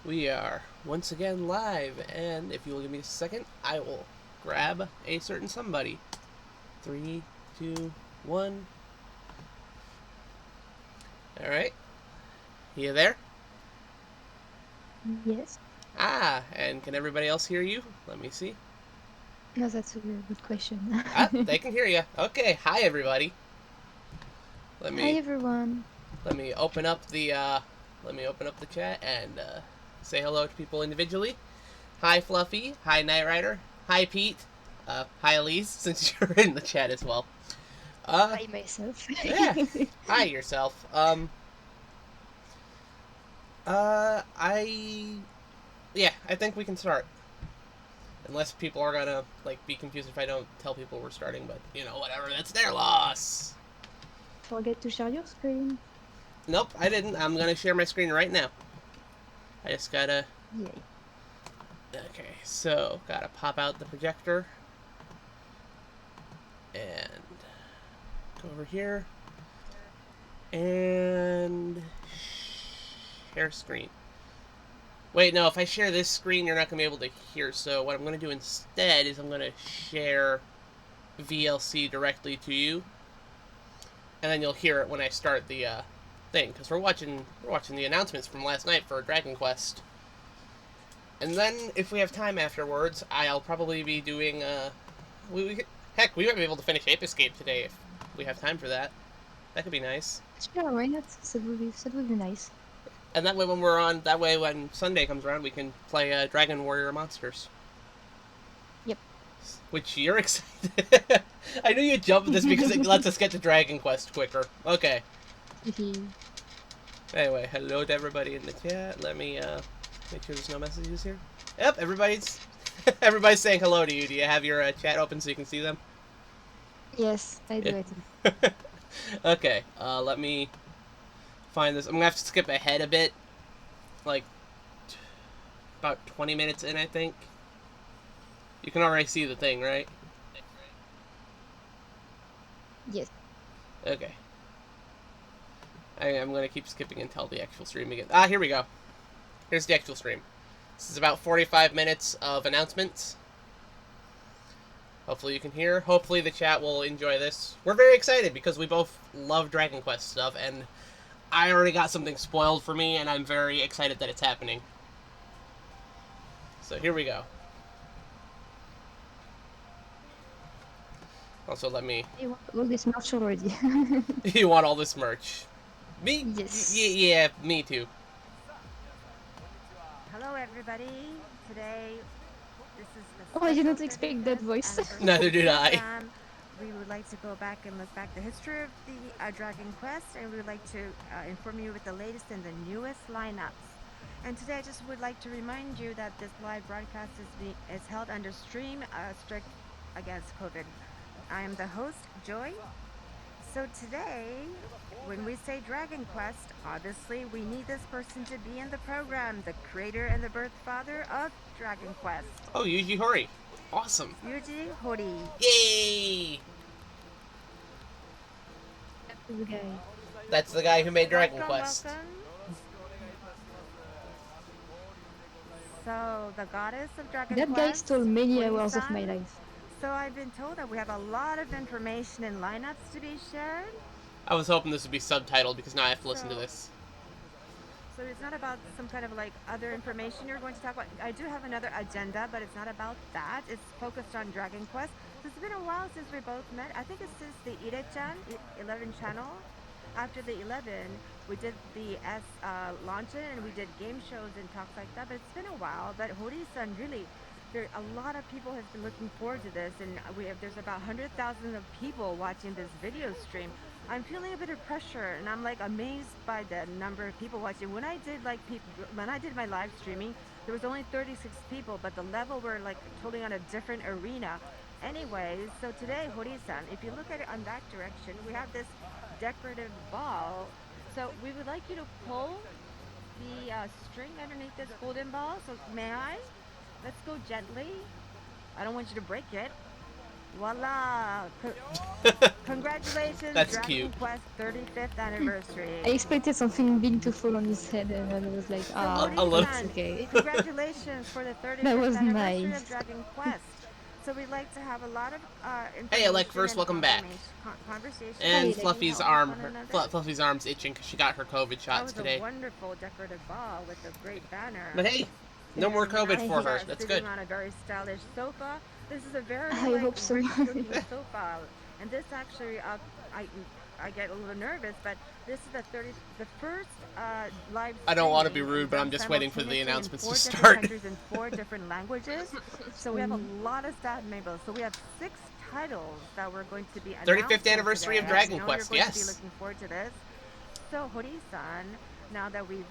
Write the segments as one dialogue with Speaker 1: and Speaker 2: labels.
Speaker 1: We are once again live, and if you will give me a second, I will grab a certain somebody. Three, two, one. Alright. You there?
Speaker 2: Yes.
Speaker 1: And can everybody else hear you? Let me see.
Speaker 2: No, that's a very good question.
Speaker 1: They can hear you. Okay, hi everybody. Let
Speaker 2: Hi
Speaker 1: me
Speaker 2: everyone.
Speaker 1: let me open up the chat and say hello to people individually. Hi Fluffy. Hi Knight Rider. Hi Pete. Hi Elise, since you're in the chat as well. Uh,
Speaker 2: Hi myself.
Speaker 1: yeah. Hi yourself. I yeah, I think we can start. Unless people are gonna be confused if I don't tell people we're starting, but whatever, that's their loss.
Speaker 2: Forget to share your screen.
Speaker 1: Nope, I didn't. I'm gonna share my screen right now. I just gotta.
Speaker 2: Yay.
Speaker 1: Okay, so gotta pop out the projector and go over here and share screen. Wait, no, if I share this screen, you're not gonna be able to hear. So what I'm gonna do instead is I'm gonna share VLC directly to you, and then you'll hear it when I start the thing, because we're watching the announcements from last night for Dragon Quest, and then if we have time afterwards, I'll probably be doing heck, we might be able to finish Ape Escape today if we have time for that. That could be nice.
Speaker 2: Sure, why not? That would be nice.
Speaker 1: And that way, when Sunday comes around, we can play Dragon Warrior Monsters.
Speaker 2: Yep.
Speaker 1: Which you're excited. I knew you'd jump at this because it lets us get to Dragon Quest quicker. Okay. Anyway, hello to everybody in the chat. Let me make sure there's no messages here. Yep, everybody's saying hello to you. Do you have your chat open so you can see them?
Speaker 2: Yes, I
Speaker 1: Yeah.
Speaker 2: do it.
Speaker 1: Okay. Let me find this. I'm gonna have to skip ahead a bit, like about 20 minutes in, I think. You can already see the thing, right?
Speaker 2: Yes.
Speaker 1: Okay. I'm gonna keep skipping until the actual stream begins. Here we go. Here's the actual stream. This is about 45 minutes of announcements. Hopefully you can hear. Hopefully the chat will enjoy this. We're very excited because we both love Dragon Quest stuff, and I already got something spoiled for me, and I'm very excited that it's happening. So here we go. Also, let me.
Speaker 2: You want all this merch already.
Speaker 1: You want all this merch? Me?
Speaker 2: Yes.
Speaker 1: Yeah, me too.
Speaker 3: Hello, everybody. Today, this is the
Speaker 2: Oh, I
Speaker 3: special
Speaker 2: didn't
Speaker 3: Dragon
Speaker 2: expect that
Speaker 3: Quest
Speaker 2: voice.
Speaker 1: Neither
Speaker 3: anniversary
Speaker 1: did I.
Speaker 3: program. We would like to go back and look back the history of the Dragon Quest, and we would like to inform you with the latest and the newest lineups. And today, I just would like to remind you that this live broadcast is held under stream strict against COVID. I am the host, Joy. So today, when we say Dragon Quest, obviously we need this person to be in the program, the creator and the birth father of Dragon Quest,
Speaker 1: Oh, Yuji Horii. Awesome.
Speaker 3: Yuji Horii.
Speaker 1: Yay!
Speaker 2: That's the guy.
Speaker 1: That's the guy who made Dragon
Speaker 3: Welcome,
Speaker 1: Quest.
Speaker 3: welcome. So, the goddess of Dragon
Speaker 2: That guy
Speaker 3: Quest,
Speaker 2: stole many hours of my
Speaker 3: Horii-san.
Speaker 2: life.
Speaker 3: So, I've been told that we have a lot of information and lineups to be shared.
Speaker 1: I was hoping this would be subtitled because now I have to listen to
Speaker 3: So,
Speaker 1: this.
Speaker 3: So it's not about some kind of like other information you're going to talk about. I do have another agenda, but it's not about that. It's focused on Dragon Quest. So it's been a while since we both met. I think it's since the Ire-chan 11 channel. After the 11, we did the S launch-in and we did game shows and talks like that. But it's been a while. But Horii-san really, a lot of people has been looking forward to this, and there's about 100,000 of people watching this video stream. I'm feeling a bit of pressure, and I'm like amazed by the number of people watching. When I did my live streaming, there was only 36 people, but the level were like totally on a different arena. Anyways, so today, Horii-san, if you look at it on that direction, we have this decorative ball. So we would like you to pull the string underneath this golden ball. So may I? Let's go gently. I don't want you to break it. Voila! Congratulations,
Speaker 1: That's
Speaker 3: Dragon
Speaker 1: cute.
Speaker 3: Quest 35th anniversary.
Speaker 2: I expected something big to fall on his head, and I was like,
Speaker 3: So
Speaker 2: ah,
Speaker 1: A little.
Speaker 2: it's
Speaker 3: Hori-san,
Speaker 2: okay.
Speaker 3: congratulations for the
Speaker 2: That
Speaker 3: 35th
Speaker 2: was
Speaker 3: anniversary of
Speaker 2: nice.
Speaker 3: Dragon Quest. So we'd like to have a lot of
Speaker 1: Hey, Alec,
Speaker 3: information
Speaker 1: first,
Speaker 3: and
Speaker 1: welcome back.
Speaker 3: conversation
Speaker 2: Hi,
Speaker 1: And
Speaker 3: and
Speaker 2: Alex.
Speaker 3: see
Speaker 1: Fluffy's
Speaker 3: how we help
Speaker 1: arm,
Speaker 3: one another.
Speaker 1: Fluffy's arm's itching because she got her COVID
Speaker 3: That
Speaker 1: shots
Speaker 3: was a
Speaker 1: today.
Speaker 3: wonderful decorative ball with a great banner.
Speaker 1: But hey, no more
Speaker 3: And
Speaker 1: COVID
Speaker 3: now
Speaker 1: for
Speaker 3: we
Speaker 1: her.
Speaker 3: are
Speaker 1: That's
Speaker 3: sitting
Speaker 1: good.
Speaker 3: on a very stylish sofa. This is a very
Speaker 2: I hope so.
Speaker 3: rich looking sofa, and this actually I get a little nervous, but this is the first live
Speaker 1: I don't want to be
Speaker 3: streaming
Speaker 1: rude, but I'm
Speaker 3: done
Speaker 1: just waiting for the
Speaker 3: simultaneously in
Speaker 1: announcements
Speaker 3: 4
Speaker 1: to
Speaker 3: different
Speaker 1: start.
Speaker 3: countries in 4 different languages. So we have a lot of staff members. So we have 6 titles that we're going to be announcing
Speaker 1: 35th anniversary
Speaker 3: today.
Speaker 1: of Dragon
Speaker 3: I know
Speaker 1: Quest,
Speaker 3: you're going to be
Speaker 1: yes.
Speaker 3: looking forward to this. So Hori-san, now that we've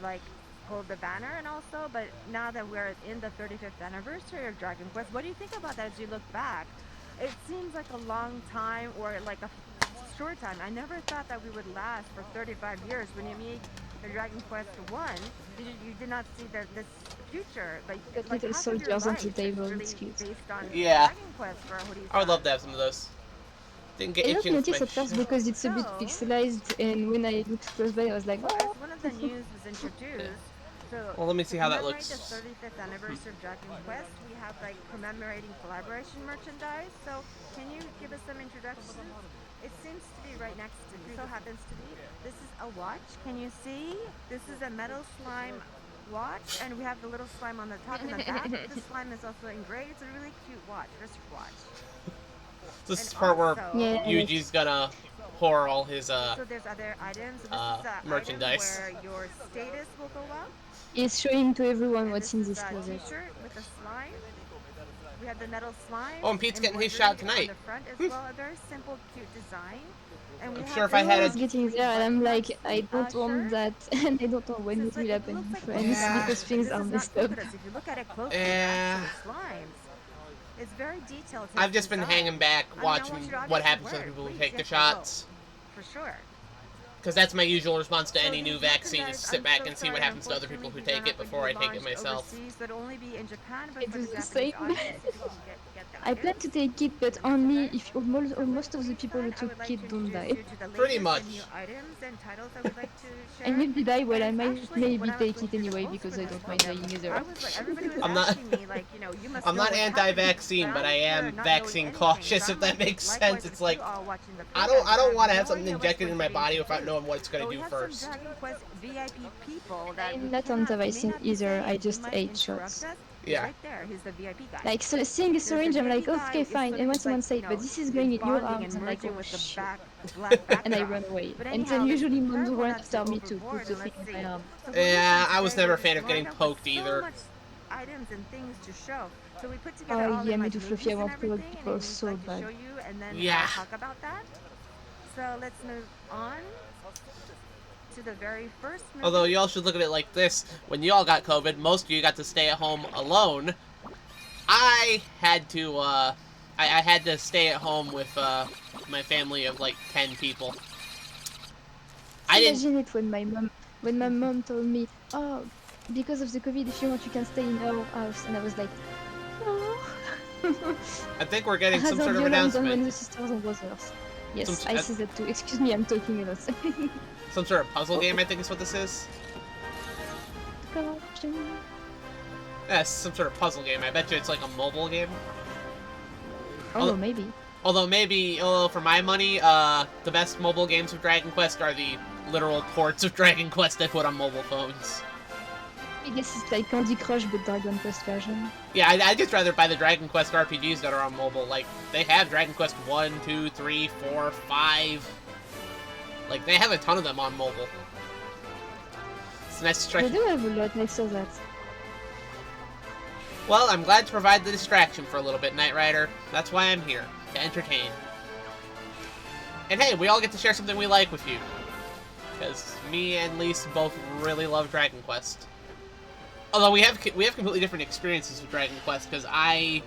Speaker 3: pulled the banner and also, but now that we're in the 35th anniversary of Dragon Quest, what do you think about that as you look back? It seems like a long time or like a short time. I never thought that we would last for 35 years. When you meet the Dragon Quest 1, you did not see this future. But
Speaker 2: Got
Speaker 3: like
Speaker 2: little
Speaker 3: half of your
Speaker 2: soldiers on
Speaker 3: life
Speaker 2: the
Speaker 3: is
Speaker 2: table,
Speaker 3: really
Speaker 2: it's cute.
Speaker 3: based on
Speaker 1: Yeah.
Speaker 3: Dragon Quest for Hori-san.
Speaker 1: I would love to have some of those. Didn't get
Speaker 2: I don't
Speaker 1: itching with
Speaker 2: notice
Speaker 1: my
Speaker 2: at first
Speaker 1: shit.
Speaker 2: because it's a bit
Speaker 3: So-
Speaker 2: pixelized, and when I looked close by, I was like,
Speaker 3: As
Speaker 2: oh.
Speaker 3: one of the news was introduced, so
Speaker 1: Well, let me see
Speaker 3: to
Speaker 1: how that
Speaker 3: commemorate
Speaker 1: looks.
Speaker 3: the 35th anniversary of Dragon Quest, we have commemorating collaboration merchandise. So can you give us some introductions? It seems to be right next to me. So happens to be. This is a watch. Can you see? This is a metal slime watch, and we have the little slime on the top and the back. The slime is also engraved. It's a really cute watch, wrist watch.
Speaker 1: This is
Speaker 3: And
Speaker 1: the part where
Speaker 3: also-
Speaker 2: Yeah.
Speaker 1: Yuji's gonna pour all his,
Speaker 3: So there's other items. So this is a
Speaker 1: merchandise.
Speaker 3: item where your status will go up.
Speaker 2: He's showing to everyone
Speaker 3: And
Speaker 2: what's in
Speaker 3: is
Speaker 2: this
Speaker 3: a
Speaker 2: closet.
Speaker 3: T-shirt with a slime. We have the metal slime.
Speaker 1: Oh, and Pete's getting his shot
Speaker 3: embroidered
Speaker 1: tonight.
Speaker 3: On the front as well, a very simple, cute design. And we
Speaker 1: I'm
Speaker 3: have
Speaker 1: sure if I
Speaker 3: this
Speaker 1: had a-
Speaker 2: Everyone's getting there, and I'm like, I don't
Speaker 3: shirt.
Speaker 2: want that, and I don't know when
Speaker 3: So
Speaker 2: it
Speaker 3: it's
Speaker 2: will
Speaker 3: it
Speaker 2: happen
Speaker 3: looks
Speaker 2: in
Speaker 3: like
Speaker 2: France
Speaker 1: Yeah.
Speaker 2: because things
Speaker 3: this
Speaker 2: are
Speaker 3: is not
Speaker 2: messed up.
Speaker 3: focused. If you look at it closely,
Speaker 1: Yeah.
Speaker 3: it's actually slimes. It's very detailed. to
Speaker 1: I've
Speaker 3: its
Speaker 1: just been
Speaker 3: design.
Speaker 1: hanging back,
Speaker 3: I mean, I
Speaker 1: watching
Speaker 3: want you to
Speaker 1: what
Speaker 3: obviously
Speaker 1: happens to
Speaker 3: wear
Speaker 1: the
Speaker 3: it.
Speaker 1: people who
Speaker 3: Please,
Speaker 1: take the
Speaker 3: yes, I will.
Speaker 1: shots.
Speaker 3: For sure.
Speaker 1: Because that's my usual response to
Speaker 3: So
Speaker 1: any
Speaker 3: these
Speaker 1: new vaccine is
Speaker 3: merchandise,
Speaker 1: sit
Speaker 3: I'm
Speaker 1: back
Speaker 3: so
Speaker 1: and see
Speaker 3: sorry,
Speaker 1: what happens to other people who
Speaker 3: unfortunately,
Speaker 1: take
Speaker 3: these
Speaker 1: it
Speaker 3: are not
Speaker 1: before I
Speaker 3: going to
Speaker 1: take
Speaker 3: be
Speaker 1: it
Speaker 3: launched
Speaker 1: myself.
Speaker 3: overseas, but only be in Japan, but
Speaker 2: It
Speaker 3: for
Speaker 2: is
Speaker 3: the
Speaker 2: the
Speaker 3: Japanese
Speaker 2: same.
Speaker 3: audience, if you can get the
Speaker 2: I plan
Speaker 3: items.
Speaker 2: to take it, but only if most of the people who
Speaker 3: I would
Speaker 2: took
Speaker 3: like
Speaker 2: it
Speaker 3: to
Speaker 2: don't
Speaker 3: introduce
Speaker 2: die.
Speaker 3: you to the
Speaker 1: Pretty
Speaker 3: latest
Speaker 1: much.
Speaker 3: and new items and titles that we'd like to share.
Speaker 2: And if they die, well, I
Speaker 3: And
Speaker 2: might
Speaker 3: actually,
Speaker 2: maybe
Speaker 3: when I was
Speaker 2: take
Speaker 3: going
Speaker 2: it
Speaker 3: through the
Speaker 2: anyway
Speaker 3: post
Speaker 2: because
Speaker 3: for
Speaker 2: I
Speaker 3: this
Speaker 2: don't mind
Speaker 3: program,
Speaker 2: dying either.
Speaker 3: I was like, everybody was
Speaker 1: I'm not-
Speaker 3: asking me, you must
Speaker 1: I'm
Speaker 3: know
Speaker 1: not
Speaker 3: what's
Speaker 1: anti-vaccine,
Speaker 3: happening.
Speaker 1: but I
Speaker 3: I'm here
Speaker 1: am
Speaker 3: not knowing
Speaker 1: vaccine
Speaker 3: anything.
Speaker 1: cautious,
Speaker 3: So
Speaker 1: if
Speaker 3: I'm
Speaker 1: that makes
Speaker 3: likewise
Speaker 1: sense.
Speaker 3: with
Speaker 1: It's like,
Speaker 3: you all watching the
Speaker 1: I
Speaker 3: program,
Speaker 1: don't
Speaker 3: but
Speaker 1: want to
Speaker 3: I
Speaker 1: have
Speaker 3: no
Speaker 1: something
Speaker 3: idea what's
Speaker 1: injected
Speaker 3: going
Speaker 1: in
Speaker 3: to
Speaker 1: my
Speaker 3: be
Speaker 1: body without
Speaker 3: introduced.
Speaker 1: knowing what it's going
Speaker 3: But
Speaker 1: to
Speaker 3: we
Speaker 1: do
Speaker 3: have
Speaker 1: first.
Speaker 3: some Dragon Quest VIP people that
Speaker 2: I'm
Speaker 3: we
Speaker 2: not
Speaker 3: cannot, may
Speaker 2: anti-vaccine
Speaker 3: not be
Speaker 2: either,
Speaker 3: saying.
Speaker 2: I
Speaker 3: He
Speaker 2: just
Speaker 3: might
Speaker 2: hate
Speaker 3: interrupt
Speaker 2: shots.
Speaker 3: us. He's
Speaker 1: Yeah.
Speaker 3: right there. He's the VIP guy.
Speaker 2: Like, so seeing a
Speaker 3: The
Speaker 2: syringe, I'm like,
Speaker 3: VIP guy
Speaker 2: okay,
Speaker 3: is
Speaker 2: fine.
Speaker 3: sort
Speaker 2: And
Speaker 3: of
Speaker 2: when
Speaker 3: just
Speaker 2: someone say, but
Speaker 3: is
Speaker 2: this is going in your
Speaker 3: bonding
Speaker 2: arms,
Speaker 3: and
Speaker 2: I'm like,
Speaker 3: merging
Speaker 2: oh
Speaker 3: with the
Speaker 2: shit.
Speaker 3: black
Speaker 2: And I
Speaker 3: backdrop.
Speaker 2: run away.
Speaker 3: But
Speaker 2: And
Speaker 3: anyhow,
Speaker 2: then
Speaker 3: let's
Speaker 2: usually
Speaker 3: be
Speaker 2: moms
Speaker 3: careful
Speaker 2: run
Speaker 3: not to
Speaker 2: after
Speaker 3: go
Speaker 2: me to put
Speaker 3: overboard,
Speaker 2: the
Speaker 3: and
Speaker 2: thing
Speaker 3: let's
Speaker 2: in
Speaker 3: see.
Speaker 2: my arm.
Speaker 3: So
Speaker 1: Yeah,
Speaker 3: Hori-san,
Speaker 1: I was
Speaker 3: today
Speaker 1: never a
Speaker 3: we're
Speaker 1: fan of getting
Speaker 3: lined up with
Speaker 1: poked
Speaker 3: so
Speaker 1: either.
Speaker 3: much items and things to show. So we put together
Speaker 2: Oh
Speaker 3: all
Speaker 2: yeah,
Speaker 3: in
Speaker 2: me
Speaker 3: like
Speaker 2: too,
Speaker 3: movies
Speaker 2: Fluffy. I
Speaker 3: and
Speaker 2: want to poke
Speaker 3: everything, and
Speaker 2: people
Speaker 3: we'd
Speaker 2: so
Speaker 3: like to
Speaker 2: bad.
Speaker 3: show you and then
Speaker 1: Yeah.
Speaker 3: talk about that. So let's move on to the very first movie.
Speaker 1: Although y'all should look at it like this: when y'all got COVID, most of you got to stay at home alone. I had to, I had to stay at home with my family of like 10 people. I didn't.
Speaker 2: Imagine it when my mom told me, oh, because of the COVID, if you want, you can stay in our house, and I was like, no.
Speaker 1: I think we're getting some
Speaker 2: Hazard
Speaker 1: sort of
Speaker 2: violence on when
Speaker 1: announcement.
Speaker 2: the sisters and brothers. Yes,
Speaker 1: Some-
Speaker 2: I see that too. Excuse me, I'm talking a lot.
Speaker 1: Some sort of puzzle game, I think is what this is.
Speaker 2: Corruption.
Speaker 1: Yes, some sort of puzzle game. I bet you it's like a mobile game.
Speaker 2: Oh, maybe.
Speaker 1: Although maybe, for my money, the best mobile games of Dragon Quest are the literal ports of Dragon Quest they put on mobile phones.
Speaker 2: I guess it's like Candy Crush but Dragon Quest version.
Speaker 1: Yeah, I'd just rather buy the Dragon Quest RPGs that are on mobile. Like, they have Dragon Quest 1, 2, 3, 4, 5. Like, they have a ton of them on mobile. It's nice to try.
Speaker 2: They do have a lot, I saw that.
Speaker 1: Well, I'm glad to provide the distraction for a little bit, Knight Rider. That's why I'm here, to entertain. And hey, we all get to share something we like with you. Because me and Lise both really love Dragon Quest. Although we have completely different experiences with Dragon Quest, because I'm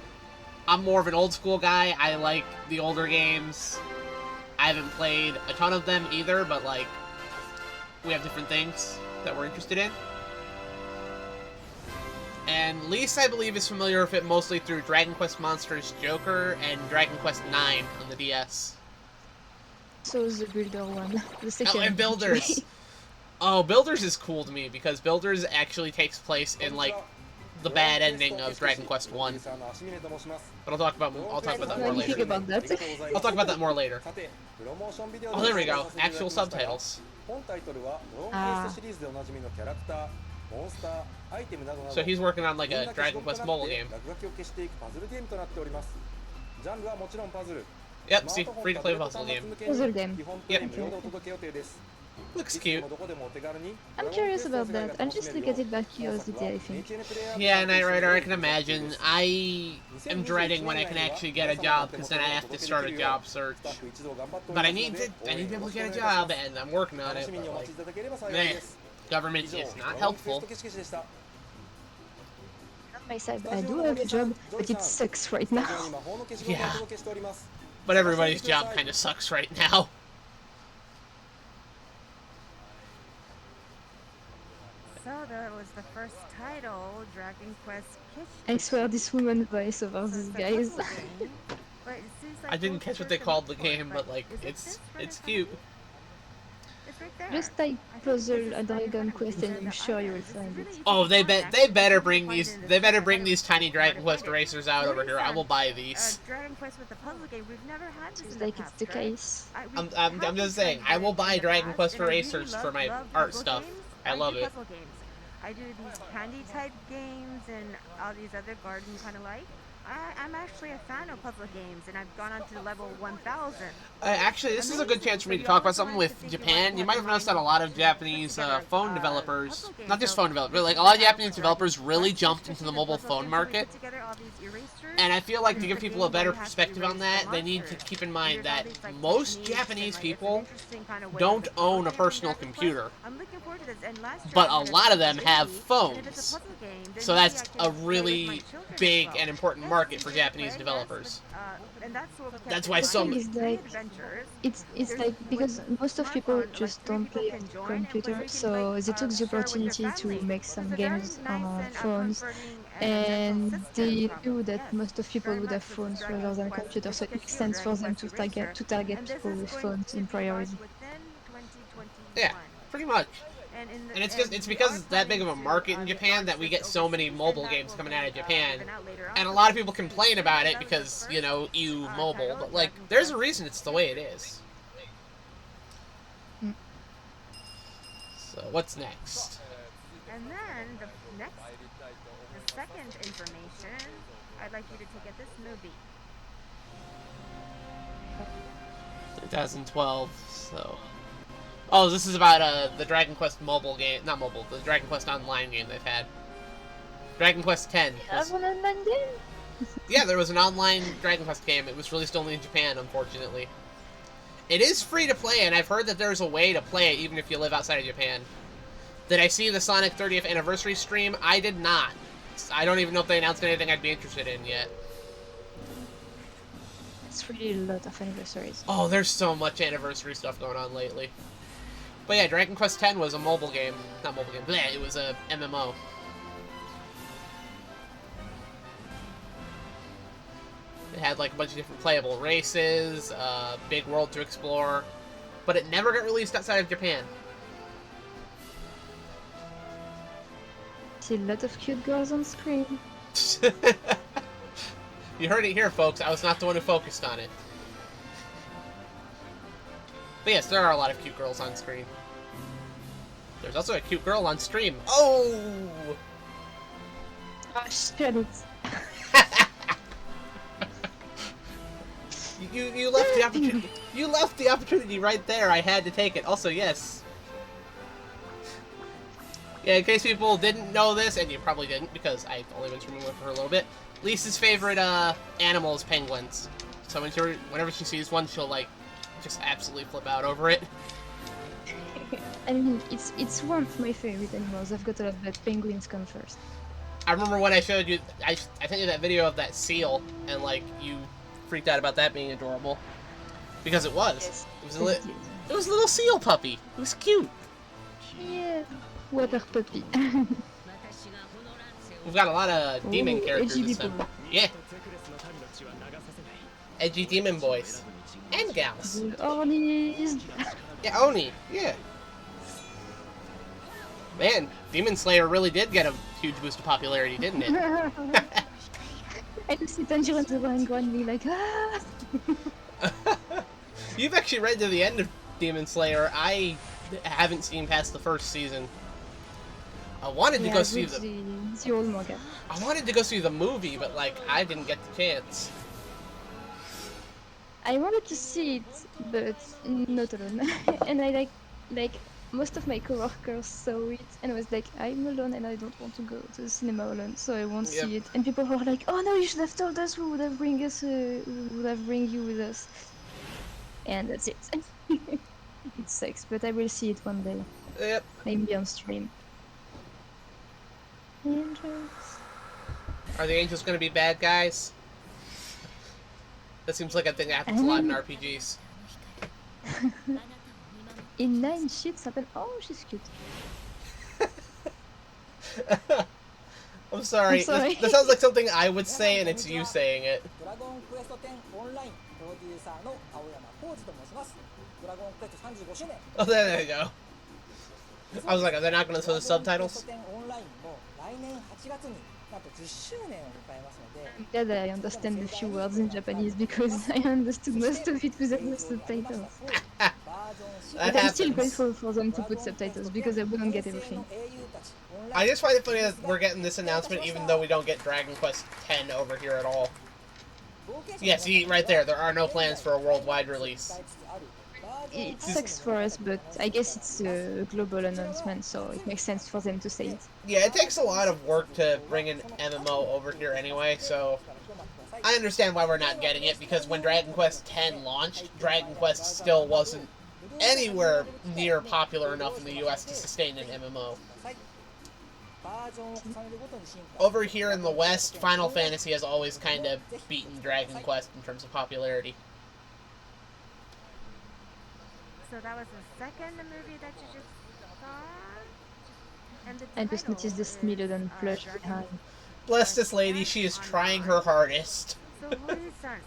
Speaker 1: more of an old school guy. I like the older games. I haven't played a ton of them either, but like, we have different things that we're interested in. and Lise, I believe, is familiar with it mostly through Dragon Quest Monsters Joker and Dragon Quest IX on the DS.
Speaker 2: So the Builder one, the second.
Speaker 1: Oh, and Builders. Oh, Builders is cool to me because Builders actually takes place in like the bad ending of Dragon Quest 1. But I'll talk about that more later.
Speaker 2: About that.
Speaker 1: I'll talk about that more later. Oh, there we go. Actual subtitles. So he's working on like a Dragon Quest mobile game. Yep, see, free-to-play puzzle game.
Speaker 2: Puzzle game.
Speaker 1: Yep. Looks cute.
Speaker 2: I'm curious about that. I'll just look at it by curiosity, I think.
Speaker 1: Yeah, Knight Rider, I can imagine. I am dreading when I can actually get a job, because then I have to start a job search. But I need to be able to get a job, and I'm working on it. But like, man, government is not helpful.
Speaker 2: On my side, I do have a job, but it sucks right now.
Speaker 1: Yeah. But everybody's job kind of sucks right now.
Speaker 3: So that was the first title, Dragon Quest Kitchen.
Speaker 2: I swear this woman voice over these guys.
Speaker 1: I didn't catch what they called the game, but like it's cute.
Speaker 3: It's right there.
Speaker 2: Just type puzzle a Dragon Quest and I'm sure you will find it.
Speaker 1: Oh, they better bring these tiny Dragon Quest racers out over here. I will buy these.
Speaker 3: Dragon Quest with the puzzle game. We've never had this
Speaker 2: Seems
Speaker 3: in the
Speaker 2: like it's
Speaker 3: past,
Speaker 2: the
Speaker 3: right?
Speaker 2: case.
Speaker 1: I'm just saying, I will buy Dragon Quest racers for my art stuff. I love it.
Speaker 3: Puzzle games. I do these candy type games and all these other garden kind of like. I'm actually a fan of puzzle games, and I've gone on to level 1000.
Speaker 1: Actually, this is a good chance for me to talk about something with Japan. You might have noticed that a lot of Japanese phone developers, not just phone developers, but like a lot of Japanese developers really jumped into the mobile phone market. And I feel like to give people a better perspective on that, they need to keep in mind that most Japanese people don't own a personal computer, but a lot of them have phones. So that's a really big and important market for Japanese developers. That's why so many.
Speaker 2: It's like because most of people just don't play on computer, so they took the opportunity to make some games on phones, and they knew that most of people would have phones rather than computers, so it makes sense for them to target people with phones in priority.
Speaker 1: Yeah, pretty much. And it's because it's that big of a market in Japan that we get so many mobile games coming out of Japan. And a lot of people complain about it because, you know, EU mobile, but like, there's a reason it's the way it is. So, what's next?
Speaker 3: And then the second information, I'd like you to take at this movie.
Speaker 1: 2012, so... Oh, this is about the Dragon Quest mobile game, not mobile, the Dragon Quest online game they've had. Dragon Quest X.
Speaker 2: Have an online game?
Speaker 1: Yeah, there was an online Dragon Quest game. It was released only in Japan, unfortunately. It is free to play, and I've heard that there's a way to play it even if you live outside of Japan. Did I see the Sonic 30th anniversary stream? I did not. I don't even know if they announced anything I'd be interested in yet.
Speaker 2: It's really a lot of anniversaries.
Speaker 1: Oh, there's so much anniversary stuff going on lately. But yeah, Dragon Quest X was a mobile game. Not mobile game, bleh, it was a MMO. It had like a bunch of different playable races, big world to explore, but it never got released outside of Japan.
Speaker 2: See a lot of cute girls on screen.
Speaker 1: You heard it here, folks. I was not the one who focused on it. But yes, there are a lot of cute girls on screen. There's also a cute girl on stream. Oh!
Speaker 2: Oh, shit, it's...
Speaker 1: You left the opportunity. You left the opportunity right there. I had to take it. Also, yes. Yeah, in case people didn't know this, and you probably didn't because I've only been streaming with her a little bit. Lisa's favorite animal is penguins. So whenever she sees one, she'll like just absolutely flip out over it.
Speaker 2: I mean, it's one of my favorite animals. I've got a lot, but penguins come first.
Speaker 1: I remember when I showed you, I sent you that video of that seal, and like you freaked out about that being adorable, because it was.
Speaker 2: Yes,
Speaker 1: It was a little seal puppy. It was cute.
Speaker 2: yeah, water puppy.
Speaker 1: We've got a lot of demon
Speaker 2: Oh,
Speaker 1: characters
Speaker 2: edgy
Speaker 1: this
Speaker 2: people.
Speaker 1: time. Yeah, edgy demon boys and gals.
Speaker 2: The Ornies.
Speaker 1: Yeah, Oni. Yeah. Man, Demon Slayer really did get a huge boost of popularity, didn't it?
Speaker 2: I just see Tanjiro and the Grand being like, ah!
Speaker 1: You've actually read to the end of Demon Slayer. I haven't seen past the first season. I wanted to
Speaker 2: Yeah,
Speaker 1: go
Speaker 2: I
Speaker 1: see
Speaker 2: read
Speaker 1: the.
Speaker 2: the old manga.
Speaker 1: I wanted to go see the movie, but like I didn't get the chance.
Speaker 2: I wanted to see it, but not alone. And I like most of my coworkers saw it, and I was like, I'm alone, and I don't want to go to the cinema alone, so I won't
Speaker 1: Yep.
Speaker 2: see it. And people were like, oh no, you should have told us. We would have we would have bring you with us. And that's it. It sucks, but I will see it one day,
Speaker 1: Yep.
Speaker 2: maybe on stream. Angels.
Speaker 1: Are the angels going to be bad guys? That seems like a thing that happens a lot in RPGs.
Speaker 2: In 9 sheets happen. Oh, she's cute.
Speaker 1: I'm sorry.
Speaker 2: I'm sorry.
Speaker 1: That sounds like something I would say, and it's you saying it. Oh, there you go. I was like, are they not going to show the subtitles?
Speaker 2: I'm glad I understand a few words in Japanese because I understood most of it without the subtitles.
Speaker 1: That
Speaker 2: But I'm still
Speaker 1: happens.
Speaker 2: grateful for them to put subtitles because I wouldn't get everything.
Speaker 1: I just find it funny that we're getting this announcement even though we don't get Dragon Quest X over here at all. Yeah, see, right there, there are no plans for a worldwide release.
Speaker 2: It sucks for us, but I guess it's a global announcement, so it makes sense for them to say it.
Speaker 1: Yeah, it takes a lot of work to bring an MMO over here anyway, so I understand why we're not getting it, because when Dragon Quest X launched, Dragon Quest still wasn't anywhere near popular enough in the US to sustain an MMO. Over here in the West, Final Fantasy has always kind of beaten Dragon Quest in terms of popularity.
Speaker 3: So that was the second movie that you just saw? And the
Speaker 2: I just noticed this Smilodon plush behind.
Speaker 1: Bless this lady, she is trying her hardest.
Speaker 3: So what is that?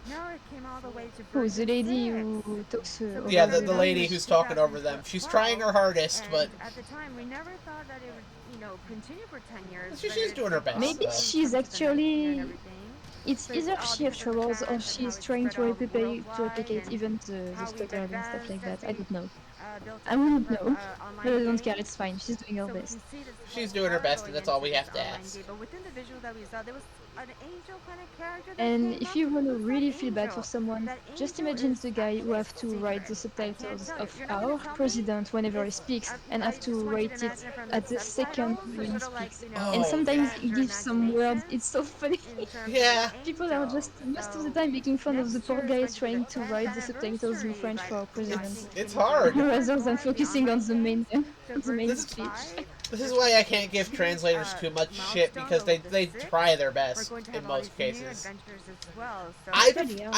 Speaker 3: Now it came all the way to
Speaker 2: Oh, the lady
Speaker 3: version
Speaker 2: who talks over
Speaker 1: Yeah,
Speaker 2: the
Speaker 1: the lady who's talking over them. She's trying her hardest, but
Speaker 3: And at the time, we never thought that it would, continue for 10 years.
Speaker 1: she's doing her best.
Speaker 2: Maybe
Speaker 1: though.
Speaker 2: she's actually...
Speaker 3: And
Speaker 2: It's either she has troubles or she's trying to replicate even the stutter and stuff like that. I don't know. I wouldn't know. But I don't care, it's fine. She's doing her best.
Speaker 1: She's doing her best, and that's all we have to ask.
Speaker 3: But within the visual that we saw, there was an angel kind of character that
Speaker 2: And
Speaker 3: came
Speaker 2: if
Speaker 3: up.
Speaker 2: you want to
Speaker 3: Who's that
Speaker 2: really feel bad
Speaker 3: angel?
Speaker 2: for someone,
Speaker 3: That
Speaker 2: just
Speaker 3: angel
Speaker 2: imagine
Speaker 3: is
Speaker 2: the guy who have to
Speaker 3: actually a
Speaker 2: write the
Speaker 3: secret. I can't
Speaker 2: subtitles
Speaker 3: tell you.
Speaker 2: of
Speaker 3: You're not
Speaker 2: our
Speaker 3: gonna tell me?
Speaker 2: president whenever he speaks, and
Speaker 3: I
Speaker 2: have to
Speaker 3: just want you
Speaker 2: write
Speaker 3: to
Speaker 2: it
Speaker 3: imagine from
Speaker 2: at the second
Speaker 3: subtitles,
Speaker 2: when he
Speaker 3: sort of like,
Speaker 2: speaks.
Speaker 1: Oh,
Speaker 2: And sometimes
Speaker 3: use
Speaker 2: he
Speaker 3: your
Speaker 2: gives some words,
Speaker 3: imagination
Speaker 2: it's so funny.
Speaker 3: in terms of
Speaker 1: Yeah.
Speaker 3: the
Speaker 2: People are
Speaker 3: angel.
Speaker 2: just most of the
Speaker 3: So
Speaker 2: time making fun of the
Speaker 3: next
Speaker 2: poor
Speaker 3: year is
Speaker 2: guy
Speaker 3: going to be
Speaker 2: trying
Speaker 3: the
Speaker 2: to
Speaker 3: 10th
Speaker 2: write the subtitles in French for our president.
Speaker 1: It's hard.
Speaker 2: Rather than focusing on the main
Speaker 1: This is-
Speaker 2: speech.
Speaker 1: This is why I can't give translators too much shit, because they try their best in most cases. I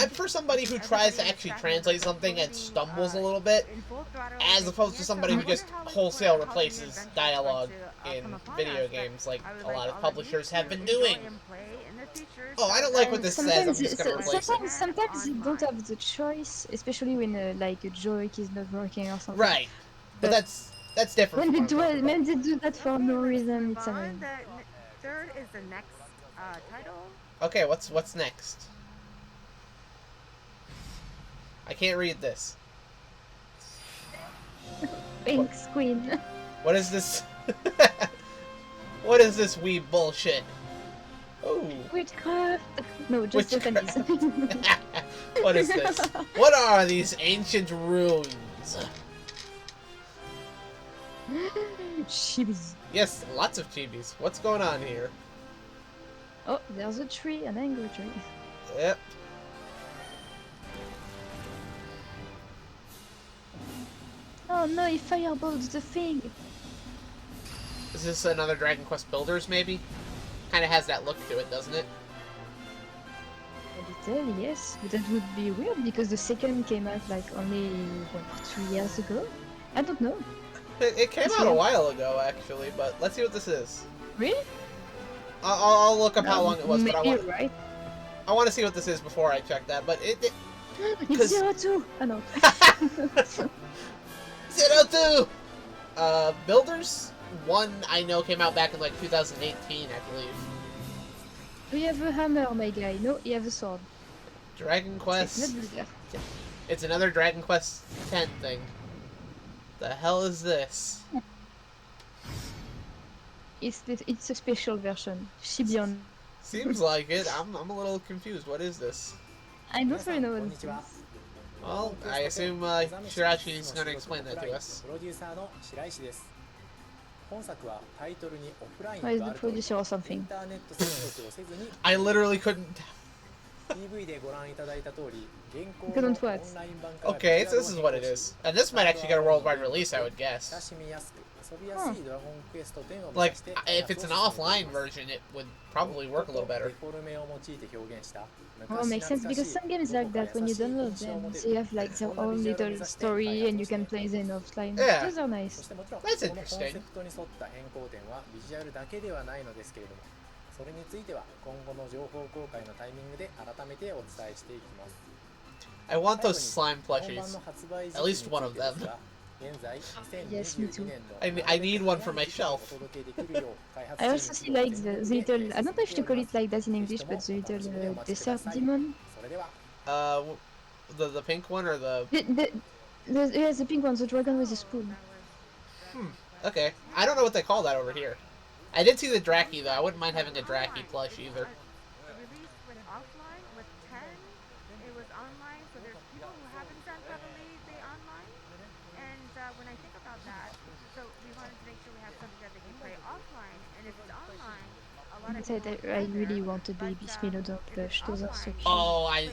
Speaker 1: prefer somebody who tries to actually translate something and stumbles a little bit, as opposed to somebody who just wholesale replaces dialogue in video games, like a lot of publishers have been doing. Oh, I don't like what this says, I'm just gonna replace it.
Speaker 2: Sometimes you don't have the choice, especially when like a joke is not working or something.
Speaker 1: Right, but that's different.
Speaker 2: When
Speaker 1: from what I'm talking
Speaker 2: when they do that for no reason, it's annoying.
Speaker 3: The third is the next title.
Speaker 1: about. Okay, what's next? I can't read this.
Speaker 2: Thanks, Queen.
Speaker 1: What is this? What is this wee bullshit? Oh.
Speaker 2: Witchcraft. No, just
Speaker 1: Witchcraft.
Speaker 2: Japanese.
Speaker 1: What is this? What are these ancient runes?
Speaker 2: Shibis.
Speaker 1: Yes, lots of chibis. What's going on here?
Speaker 2: Oh, there's a tree, an angry tree.
Speaker 1: Yep.
Speaker 2: Oh no, he fireballed the thing.
Speaker 1: Is this another Dragon Quest Builders, maybe? Kind of has that look to it, doesn't it?
Speaker 2: A little, yes, but that would be weird because the second came out like only, what, 3 years ago? I don't know.
Speaker 1: It came
Speaker 2: That's
Speaker 1: out a
Speaker 2: weird.
Speaker 1: while ago, actually, but let's see what this is.
Speaker 2: Really?
Speaker 1: I'll look up how long it was, but
Speaker 2: Maybe right.
Speaker 1: I want to see what this is before I check that. But it
Speaker 2: It's 02. Oh no.
Speaker 1: 02. Builders 1 I know came out back in like 2018, I believe.
Speaker 2: Do you have a hammer, my guy? No, you have a sword.
Speaker 1: Dragon
Speaker 2: It's
Speaker 1: Quest.
Speaker 2: not vulgar.
Speaker 1: It's another Dragon Quest 10 thing. The hell is this?
Speaker 2: It's a special version. Shibion.
Speaker 1: Seems like it. I'm a little confused. What is this?
Speaker 2: I don't really know what it is.
Speaker 1: Well, I assume Shirachi is going to explain that to us.
Speaker 2: Why is the producer or something?
Speaker 1: I literally couldn't.
Speaker 2: Couldn't what?
Speaker 1: Okay, so this is what it is. And this might actually get a worldwide release, I would guess.
Speaker 2: Huh.
Speaker 1: Like, if it's an offline version, it would probably work a little better.
Speaker 2: Oh, makes sense because some games like that, when you download them, they have like their own little story and you can play them offline.
Speaker 1: Yeah.
Speaker 2: Those are nice.
Speaker 1: That's interesting.
Speaker 4: それについては今後の情報公開のタイミングで改めてお伝えしていきます。
Speaker 1: I want those slime
Speaker 4: 本
Speaker 1: plushies.
Speaker 4: 番の発売時
Speaker 1: At
Speaker 4: 期に
Speaker 1: least
Speaker 4: つい
Speaker 1: one of
Speaker 4: てです
Speaker 1: them.
Speaker 4: が、現在
Speaker 2: Yes, me too.
Speaker 4: 2022年の
Speaker 1: I need one for my
Speaker 4: お
Speaker 1: shelf.
Speaker 4: 届けできるよう開発
Speaker 2: I also see like the little, I don't know if to call it like that in English, but the little desert demon.
Speaker 4: それでは
Speaker 1: The pink one or the...
Speaker 2: Yeah, the pink one, the dragon with the spoon.
Speaker 1: Okay. I don't know what they call that over here. I did see the Draki, though. I wouldn't mind having a Draki plush, either.
Speaker 3: The release went offline with 10. It was online, so there's people who haven't done probably the online. And when I think about that, so we wanted to make sure we have something that they can play offline. And if it's online, a lot of people
Speaker 2: I really want a baby Spinodon plush. Those are so cute.
Speaker 1: Oh, I...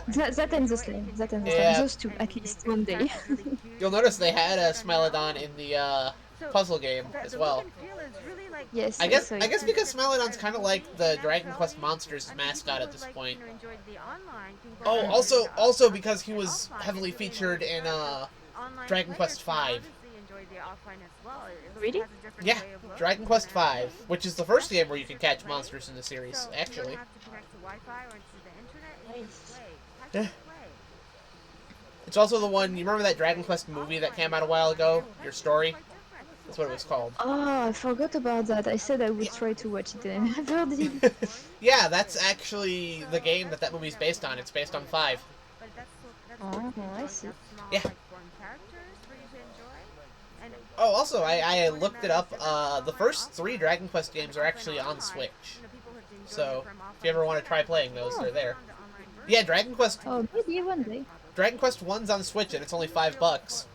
Speaker 2: That and the slime. That and the
Speaker 1: Yeah.
Speaker 2: slime. Those two, at least one day.
Speaker 1: You'll notice they had a Smilodon in the, puzzle game as well.
Speaker 2: Yes.
Speaker 1: I guess
Speaker 2: so
Speaker 1: because Smilodon's kind of like the Dragon Quest Monsters mascot at this point. Oh, also because he was heavily featured in Dragon Quest V.
Speaker 2: Really?
Speaker 1: Yeah, Dragon Quest V, which is the first game where you can catch monsters in the series, actually. Yeah. It's also the one, you remember that Dragon Quest movie that came out a while ago? Your Story? That's what it was called.
Speaker 2: Oh, I forgot about that. I said I would try to watch it and I never did.
Speaker 1: Yeah, that's actually the game that movie's based on. It's based on 5.
Speaker 2: Oh, I see.
Speaker 1: Yeah. Oh, also, I looked it up. The first 3 Dragon Quest games are actually on Switch. So, if you ever want to try playing those, they're there. Yeah, Dragon Quest...
Speaker 2: Oh, maybe one day.
Speaker 1: Dragon Quest 1's on Switch, and it's only $5.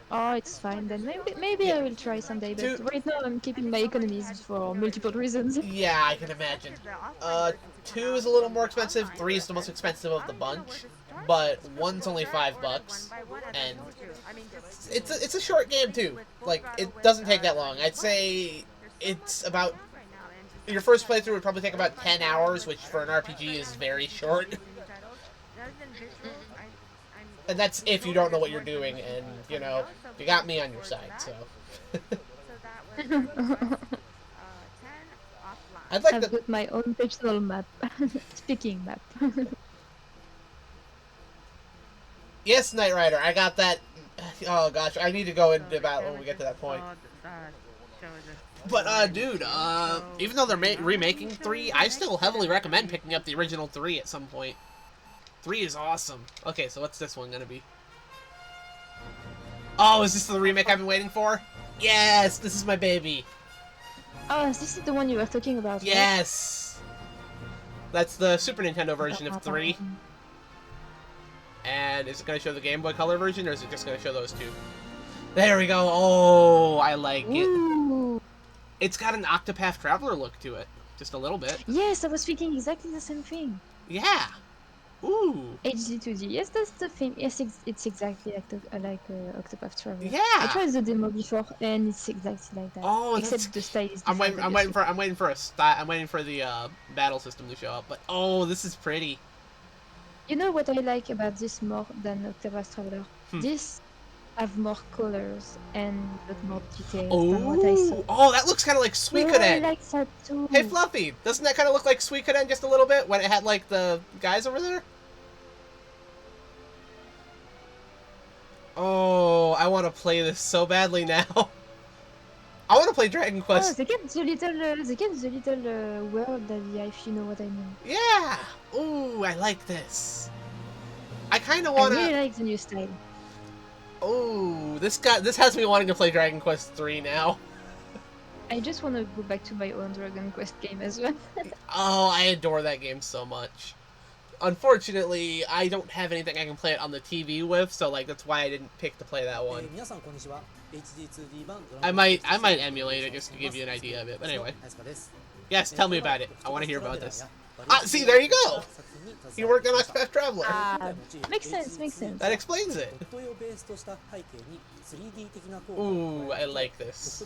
Speaker 2: Oh, it's fine then. Maybe I will try someday, but right now I'm keeping my economies for multiple reasons.
Speaker 1: Yeah, I can imagine. 2 is a little more expensive, 3 is the most expensive of the bunch, but 1's only $5, and it's a short game too. Like, it doesn't take that long. I'd say it's about... Your first playthrough would probably take about 10 hours, which for an RPG is very short. And that's if you don't know what you're doing, and, you know, you got me on your side, so... I'd like
Speaker 2: I've got my own personal map. Speaking map.
Speaker 1: Yes, Knight Rider, I got that. Oh gosh, I need to go into battle when we get to that point. But, dude, even though they're remaking 3, I still heavily recommend picking up the original 3 at some point. 3 is awesome. Okay, so what's this one gonna be? Oh, is this the remake I've been waiting for? Yes, this is my baby.
Speaker 2: Oh, this is the one you were talking about, right?
Speaker 1: Yes! That's the Super Nintendo version of 3. And is it going to show the Game Boy Color version, or is it just going to show those 2? There we go! Oh, I like it.
Speaker 2: Ooh.
Speaker 1: It's got an Octopath Traveler look to it. Just a little bit.
Speaker 2: Yes, I was thinking exactly the same thing.
Speaker 1: Yeah! Ooh!
Speaker 2: HD 2D. Yes, that's the thing. Yes, it's exactly like Octopath Traveler.
Speaker 1: Yeah!
Speaker 2: I tried the demo before, and it's exactly like that.
Speaker 1: Oh,
Speaker 2: except the style is
Speaker 1: I'm
Speaker 2: different.
Speaker 1: waiting for the battle system to show up. But oh, this is pretty.
Speaker 2: You know what I like about this more than Octopath Traveler? This have more colors and a lot more details than what I saw.
Speaker 1: Oh, that looks kind of like
Speaker 2: Oh, I
Speaker 1: Suikoden.
Speaker 2: like that too.
Speaker 1: Hey, Fluffy, doesn't that kind of look like Suikoden just a little bit when it had like the guys over there? Oh, I want to play this so badly now. I want to play Dragon
Speaker 2: Oh,
Speaker 1: Quest.
Speaker 2: they kept the little world at the if you know what I mean.
Speaker 1: Yeah. Ooh, I like this. I kind of
Speaker 2: I
Speaker 1: want
Speaker 2: really
Speaker 1: to.
Speaker 2: like the new style.
Speaker 1: Oh, this has me wanting to play Dragon Quest 3 now.
Speaker 2: I just want to go back to my own Dragon Quest game as well.
Speaker 1: Oh, I adore that game so much. Unfortunately, I don't have anything I can play it on the TV with, so like that's why I didn't pick to play that one. I might emulate it just to give you an idea of it. But anyway, yes, tell me about it. I want to hear about this. Ah, see, there you go. You worked on Octopath Traveler.
Speaker 2: Makes sense, makes sense.
Speaker 1: That explains it. Ooh, I like this.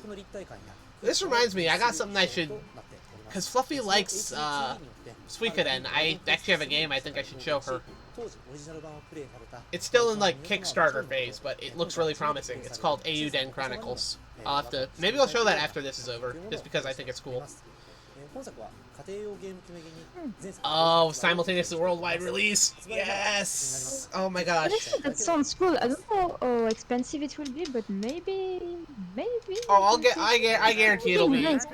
Speaker 1: This reminds me, I got something I should... Because Fluffy likes Suikoden. I actually have a game I think I should show her. It's still in like Kickstarter phase, but it looks really promising. It's called Eiyuden Chronicles. I'll have to... Maybe I'll show that after this is over, just because I think it's cool. Oh, simultaneous worldwide release! Yes! Oh my gosh.
Speaker 2: Honestly, that sounds cool. I don't know how expensive it will be, but maybe.
Speaker 1: Oh, I guarantee it'll be.
Speaker 2: Nice.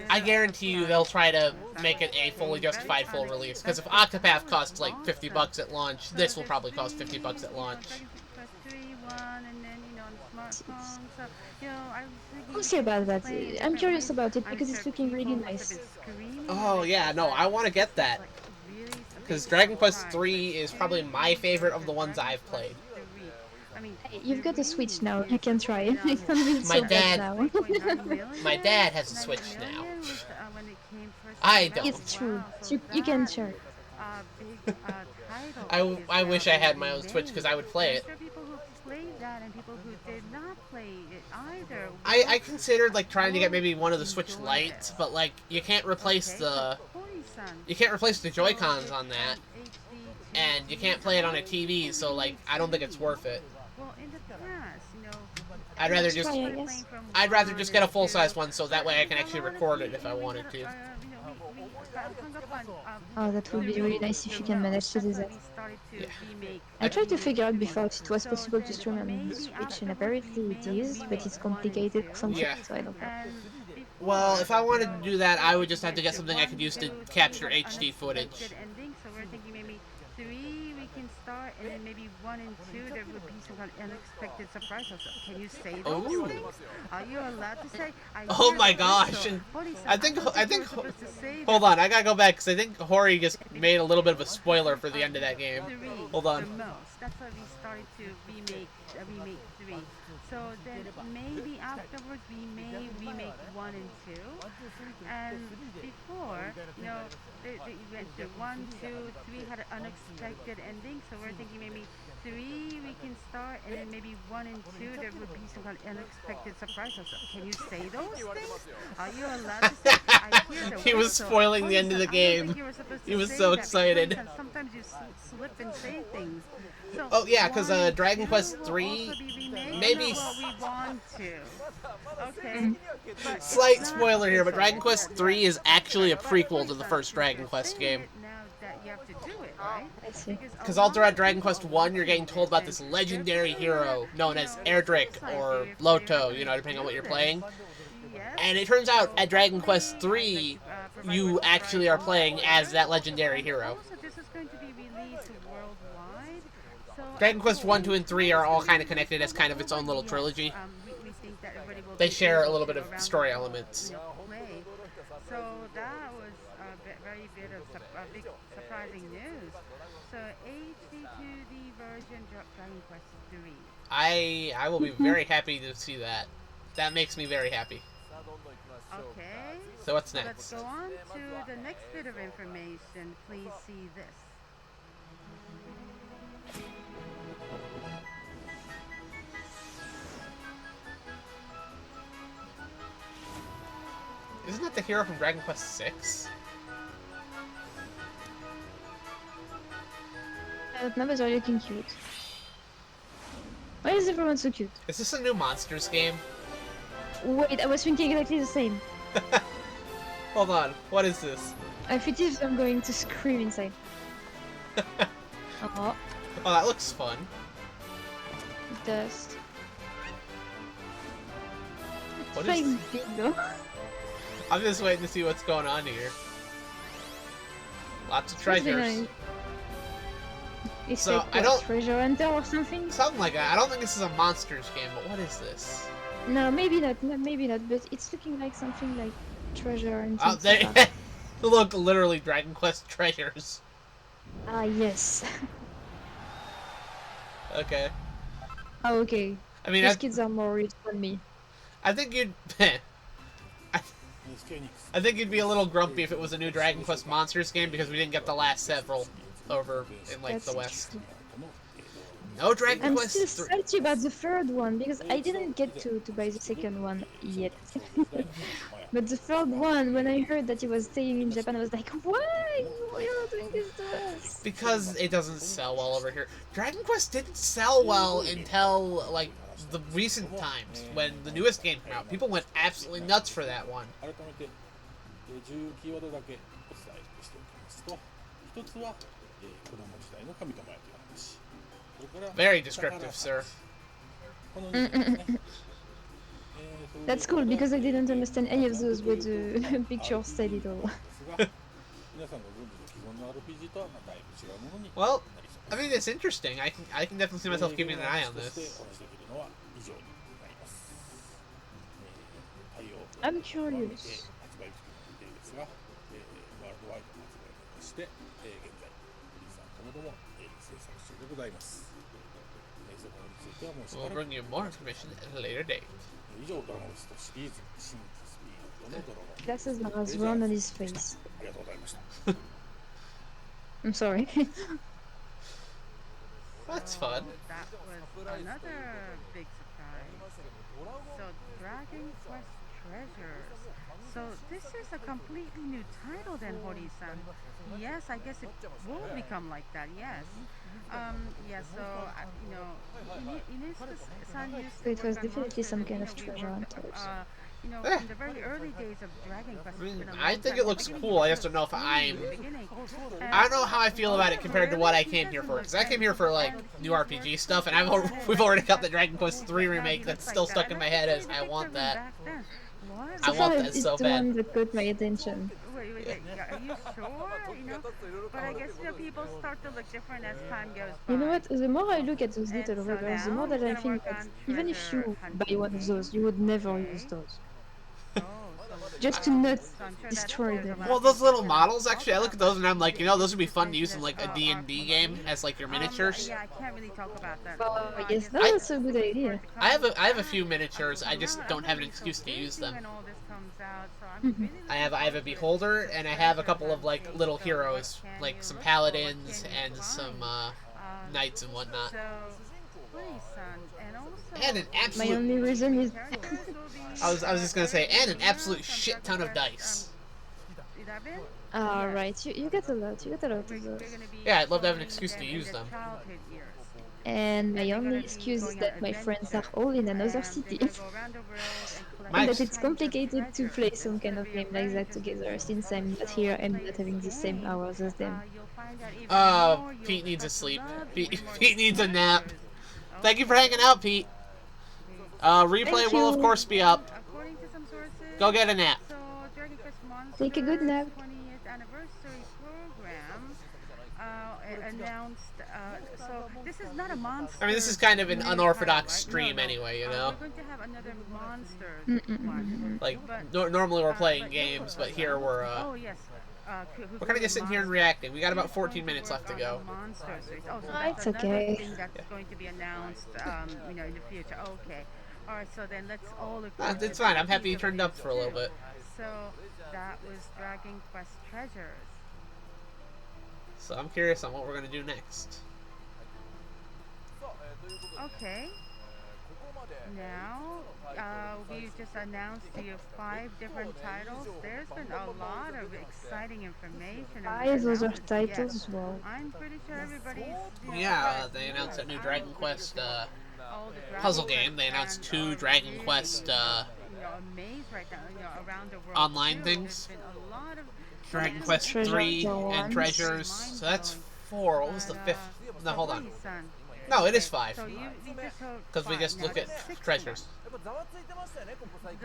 Speaker 1: I guarantee you they'll try to make it a fully justified full release. Because if Octopath costs like $50 at launch, this will probably cost $50 at launch.
Speaker 2: We'll see about that. I'm curious about it because it's looking really nice.
Speaker 1: Oh yeah, no, I want to get that. Because Dragon Quest 3 is probably my favorite of the ones I've played.
Speaker 2: Hey, you've got a Switch now. You can try it. It can't be
Speaker 1: My
Speaker 2: so bad now.
Speaker 1: My dad has a Switch now. I don't.
Speaker 2: It's true. You can try.
Speaker 1: I wish I had my own Switch because I would play it. I considered like trying to get maybe one of the Switch Lites, but like you can't replace the Joy-Cons on that, and you can't play it on a TV, so like I don't think it's worth it. I'd rather just get a full-size one, so that way I can actually record it if I wanted to.
Speaker 2: Oh, that would be really nice if you can manage to do that.
Speaker 1: Yeah.
Speaker 2: I tried to figure out before if it was possible to stream on Switch, and apparently it is, but it's complicated or something,
Speaker 1: Yeah.
Speaker 2: so I don't know.
Speaker 1: Well, if I wanted to do that, I would just have to get something I could use to capture HD footage.
Speaker 3: So we're thinking maybe 3 we can start, and then maybe 1 and 2 there would be some kind of unexpected surprise. So can you say those
Speaker 1: Ooh.
Speaker 3: things? Are you allowed to say?
Speaker 1: Oh my gosh! And I think. Hold on, I gotta go back because I think Hori just made a little bit of a spoiler for the end of that game. Hold on.
Speaker 3: The most. That's why we started to remake 3. So then maybe afterwards we may remake 1 and 2. And before, the event 1, 2, 3 had an unexpected ending. So we're thinking maybe 3 we can start, and then maybe 1 and 2 there would be some kind of unexpected surprise. So can you say those things? Are you allowed to say? I hear the
Speaker 1: He was
Speaker 3: whistle.
Speaker 1: spoiling the end of the
Speaker 3: I don't think
Speaker 1: game.
Speaker 3: you were supposed to
Speaker 1: He was
Speaker 3: say
Speaker 1: so
Speaker 3: that,
Speaker 1: excited.
Speaker 3: because sometimes you slip and say things. So
Speaker 1: Oh yeah, because
Speaker 3: 1 and
Speaker 1: Dragon
Speaker 3: 2
Speaker 1: Quest
Speaker 3: will
Speaker 1: 3,
Speaker 3: also be remade.
Speaker 1: maybe
Speaker 3: Well, we want to. Okay. But
Speaker 1: slight
Speaker 3: it's not-
Speaker 1: spoiler here, but Dragon Quest 3 is actually a prequel to the first Dragon Quest game.
Speaker 3: Now that you have to do it, right?
Speaker 2: I see.
Speaker 1: Because all throughout Dragon Quest 1, you're getting told about this legendary hero known as Erdrick or Loto, depending on what you're playing. And it turns out at Dragon Quest 3, you actually are playing as that legendary hero.
Speaker 3: Also, this is going to be released worldwide. So
Speaker 1: Dragon Quest 1, 2, and 3 are all kind of connected as kind of its own little trilogy.
Speaker 3: we think that everybody will
Speaker 1: They
Speaker 3: be
Speaker 1: share a
Speaker 3: able
Speaker 1: little
Speaker 3: to
Speaker 1: bit of
Speaker 3: around
Speaker 1: story
Speaker 3: the world,
Speaker 1: elements.
Speaker 3: play. So that was a very bit of big surprising news. So HD2D version Dragon Quest 3.
Speaker 1: I will be very happy to see that. That makes me very happy.
Speaker 3: Okay.
Speaker 1: So what's
Speaker 3: Let's
Speaker 1: next?
Speaker 3: go on to the next bit of information. Please see this.
Speaker 1: Isn't that the hero from Dragon Quest 6?
Speaker 2: The numbers are looking cute. Why is everyone so cute?
Speaker 1: Is this a new Monsters game?
Speaker 2: Wait, I was thinking exactly the same.
Speaker 1: Hold on, what is this?
Speaker 2: I feel if I'm going to scream inside. Oh,
Speaker 1: Oh, that looks fun.
Speaker 2: dust.
Speaker 1: What
Speaker 2: It's
Speaker 1: is?
Speaker 2: like big though.
Speaker 1: I'm just waiting to see what's going on here. Lots of treasures.
Speaker 2: It's
Speaker 1: So,
Speaker 2: like
Speaker 1: I
Speaker 2: what,
Speaker 1: don't-
Speaker 2: treasure hunter or something?
Speaker 1: Something like that. I don't think this is a Monsters game, but what is this?
Speaker 2: No, maybe not. No, maybe not. But it's looking like something like treasure and
Speaker 1: Oh,
Speaker 2: things
Speaker 1: they
Speaker 2: like that.
Speaker 1: look literally Dragon Quest treasures.
Speaker 2: Ah, yes.
Speaker 1: Okay.
Speaker 2: Oh, okay.
Speaker 1: I mean,
Speaker 2: These kids are more rich than me.
Speaker 1: I think you'd. I think you'd be a little grumpy if it was a new Dragon Quest Monsters game because we didn't get the last several over in like
Speaker 2: That's
Speaker 1: the West.
Speaker 2: true.
Speaker 1: No Dragon
Speaker 2: I'm
Speaker 1: Quest
Speaker 2: still
Speaker 1: 3.
Speaker 2: salty about the third one because I didn't get to buy the second one yet. But the third one, when I heard that it was staying in Japan, I was like, why? Why are you doing this to us?
Speaker 1: Because it doesn't sell well over here. Dragon Quest didn't sell well until like the recent times when the newest game came out. People went absolutely nuts for that one.
Speaker 5: 改めて10キーワードだけお伝えしておきますと、一つは子供時代の神と前という話、それから
Speaker 1: Very descriptive, sir.
Speaker 5: この2ですね。
Speaker 2: That's cool because I didn't understand any of those, but the picture said it all.
Speaker 5: 皆さんご存知の既存の RPG とはだいぶ違うものに
Speaker 1: Well,
Speaker 5: なりそう
Speaker 1: I
Speaker 5: です。
Speaker 1: mean, it's interesting. I can definitely see myself keeping an eye on
Speaker 5: そして
Speaker 1: this.
Speaker 5: お話しできるのは以上になります。対応
Speaker 2: I'm
Speaker 5: 発
Speaker 2: curious.
Speaker 5: 売日期の日程ですが、ワールドワイドの発売日として、現在、リーさんともども、制作中でございます。そこについてはもうしば
Speaker 1: We'll
Speaker 5: らく
Speaker 1: bring you more information at a later date.
Speaker 5: 以上ドラゴンストシリーズ新規スピードのドラゴン
Speaker 2: Glasses are as round on his face.
Speaker 5: ありがとうございました。
Speaker 2: I'm sorry.
Speaker 1: That's fun.
Speaker 3: That was another big surprise. So, Dragon Quest Treasures. So, this is a completely new title then, Hori-san. Yes, I guess it will become like that, yes. Yeah, so, Ines-san used
Speaker 2: So it was
Speaker 3: to work on
Speaker 2: definitely some kind of
Speaker 3: Monsters
Speaker 2: treasure
Speaker 3: Work,
Speaker 2: hunters.
Speaker 3: in the very early days of Dragon Quest.
Speaker 1: I
Speaker 3: It's
Speaker 1: mean,
Speaker 3: been a
Speaker 1: I
Speaker 3: long
Speaker 1: think
Speaker 3: time.
Speaker 1: it looks
Speaker 3: The
Speaker 1: cool. I just
Speaker 3: beginning
Speaker 1: don't know if I'm.
Speaker 3: was the beginning.
Speaker 1: I don't know how I feel about it compared to what I came here for. Because I came here for like new RPG stuff, and we've already got the Dragon Quest 3 remake that's still stuck in my head as I want that. I
Speaker 2: So
Speaker 1: want
Speaker 2: far,
Speaker 1: that
Speaker 2: it's
Speaker 1: so
Speaker 2: the
Speaker 1: bad.
Speaker 2: one that got my attention.
Speaker 3: Wait, are you sure? But I guess people start to look different as time goes by.
Speaker 2: You know what? The more I look at those
Speaker 3: And
Speaker 2: little
Speaker 3: so
Speaker 2: riddles, the
Speaker 3: now
Speaker 2: more that I
Speaker 3: we're gonna
Speaker 2: think
Speaker 3: work
Speaker 2: that
Speaker 3: on
Speaker 2: even if you
Speaker 3: treasure
Speaker 2: buy one of those, you would never
Speaker 3: Okay.
Speaker 2: use those.
Speaker 3: Oh,
Speaker 2: Just to not
Speaker 3: so I'm sure
Speaker 2: destroy
Speaker 3: there's a
Speaker 2: them.
Speaker 3: lot
Speaker 1: Well,
Speaker 3: of
Speaker 1: those
Speaker 3: people
Speaker 1: little
Speaker 3: that
Speaker 1: models,
Speaker 3: talk
Speaker 1: actually, I look at
Speaker 3: about
Speaker 1: those and I'm like, you know, those would be fun to use in like a
Speaker 3: mentioned
Speaker 1: D&D
Speaker 3: as,
Speaker 1: game as like your miniatures.
Speaker 3: Yeah, I can't really talk about that.
Speaker 2: Oh,
Speaker 3: I
Speaker 2: yes,
Speaker 3: guess
Speaker 2: that was a good idea.
Speaker 1: I have a few miniatures. I just don't have an excuse to use them.
Speaker 3: When all this comes out, so I'm really
Speaker 1: I have a beholder and I have a couple of like little heroes, like some paladins and some knights and whatnot,
Speaker 3: So, Uri-san, and also
Speaker 1: and an
Speaker 2: My
Speaker 1: absolute.
Speaker 2: only reason is
Speaker 3: characters will be,
Speaker 1: I was just gonna say, and an absolute
Speaker 3: some
Speaker 1: shit ton of
Speaker 3: Dragon
Speaker 1: dice.
Speaker 3: Quest, 11?
Speaker 2: alright. You get a lot. You get a lot of
Speaker 3: We're
Speaker 2: those.
Speaker 3: gonna be
Speaker 1: Yeah, I'd love to have an
Speaker 3: showing
Speaker 1: excuse to
Speaker 3: them in
Speaker 1: use
Speaker 3: their
Speaker 1: them.
Speaker 3: childhood years.
Speaker 2: And my
Speaker 3: they're
Speaker 2: only
Speaker 3: gonna be
Speaker 2: excuse is
Speaker 3: going
Speaker 2: that
Speaker 3: on
Speaker 2: my friends are
Speaker 3: adventure.
Speaker 2: all in another
Speaker 3: They're
Speaker 2: city.
Speaker 3: gonna go around the world and collect
Speaker 1: My
Speaker 2: And
Speaker 1: ex-
Speaker 2: that it's complicated to
Speaker 3: treasures.
Speaker 2: play
Speaker 3: It's
Speaker 2: some kind
Speaker 3: gonna
Speaker 2: of
Speaker 3: be a
Speaker 2: game
Speaker 3: very
Speaker 2: like that
Speaker 3: interesting
Speaker 2: together
Speaker 3: game.
Speaker 2: since I'm not
Speaker 3: So
Speaker 2: here
Speaker 3: to
Speaker 2: and
Speaker 3: play
Speaker 2: not
Speaker 3: this
Speaker 2: having the same
Speaker 3: game,
Speaker 2: hours as them.
Speaker 3: you'll find out even more,
Speaker 1: Pete
Speaker 3: you'll
Speaker 1: needs a
Speaker 3: start to
Speaker 1: sleep.
Speaker 3: love
Speaker 1: Pete,
Speaker 3: even more
Speaker 1: Pete needs a nap.
Speaker 3: treasures.
Speaker 1: Thank you for hanging out, Pete. Replay
Speaker 2: Thank
Speaker 1: will of
Speaker 2: you.
Speaker 1: course be up.
Speaker 3: According to some sources,
Speaker 1: Go get a nap.
Speaker 3: so Dragon Quest Monsters
Speaker 2: Take a good nap.
Speaker 3: 20th anniversary program announced. So this is not a monster.
Speaker 1: I mean, this is kind of an
Speaker 3: title,
Speaker 1: unorthodox
Speaker 3: right?
Speaker 1: stream
Speaker 3: No.
Speaker 1: anyway, you know.
Speaker 3: We're going to have another monster
Speaker 2: Mm-mm-mm-mm.
Speaker 3: one.
Speaker 1: Like
Speaker 3: But-
Speaker 1: normally we're playing
Speaker 3: but
Speaker 1: games, but here we're
Speaker 3: Oh yes.
Speaker 1: we're kind of just sitting here and reacting. We got about 14 minutes left to go.
Speaker 3: Oh, so
Speaker 2: It's
Speaker 3: that's another
Speaker 2: okay.
Speaker 3: thing that's going to be announced, in the future. Okay. All right. So then let's all look. forward
Speaker 1: It's
Speaker 3: to
Speaker 1: fine.
Speaker 3: that
Speaker 1: I'm happy
Speaker 3: piece
Speaker 1: you
Speaker 3: of
Speaker 1: turned up
Speaker 3: news
Speaker 1: for a little
Speaker 3: too.
Speaker 1: bit.
Speaker 3: So that was Dragon Quest Treasures.
Speaker 1: So I'm curious on what we're gonna do next.
Speaker 3: Okay. Now, we just announced to you 5 different titles. There's been a lot of exciting information. and
Speaker 2: 5 other
Speaker 3: announcements.
Speaker 2: titles,
Speaker 3: Yes.
Speaker 2: wow.
Speaker 3: I'm pretty sure everybody's.
Speaker 1: Yeah, they announced that new Dragon Quest
Speaker 3: all the
Speaker 1: puzzle
Speaker 3: Dragon
Speaker 1: game. They
Speaker 3: Quest
Speaker 1: announced
Speaker 3: fans
Speaker 1: 2
Speaker 3: are
Speaker 1: Dragon
Speaker 3: really,
Speaker 1: Quest
Speaker 3: amazed right now, around the world
Speaker 1: online
Speaker 3: too.
Speaker 1: things.
Speaker 3: There's been a lot of
Speaker 1: Dragon
Speaker 2: The
Speaker 1: Quest
Speaker 2: treasure
Speaker 1: 3
Speaker 2: hunter
Speaker 1: and
Speaker 2: ones.
Speaker 1: Treasures. So that's 4. What was the 5th? No, hold on.
Speaker 3: Son.
Speaker 1: No, it is
Speaker 3: Okay,
Speaker 1: 5.
Speaker 3: So you just told
Speaker 1: Because we
Speaker 3: five.
Speaker 1: just
Speaker 3: Now
Speaker 1: look at
Speaker 3: there's 6
Speaker 1: treasures.
Speaker 3: more.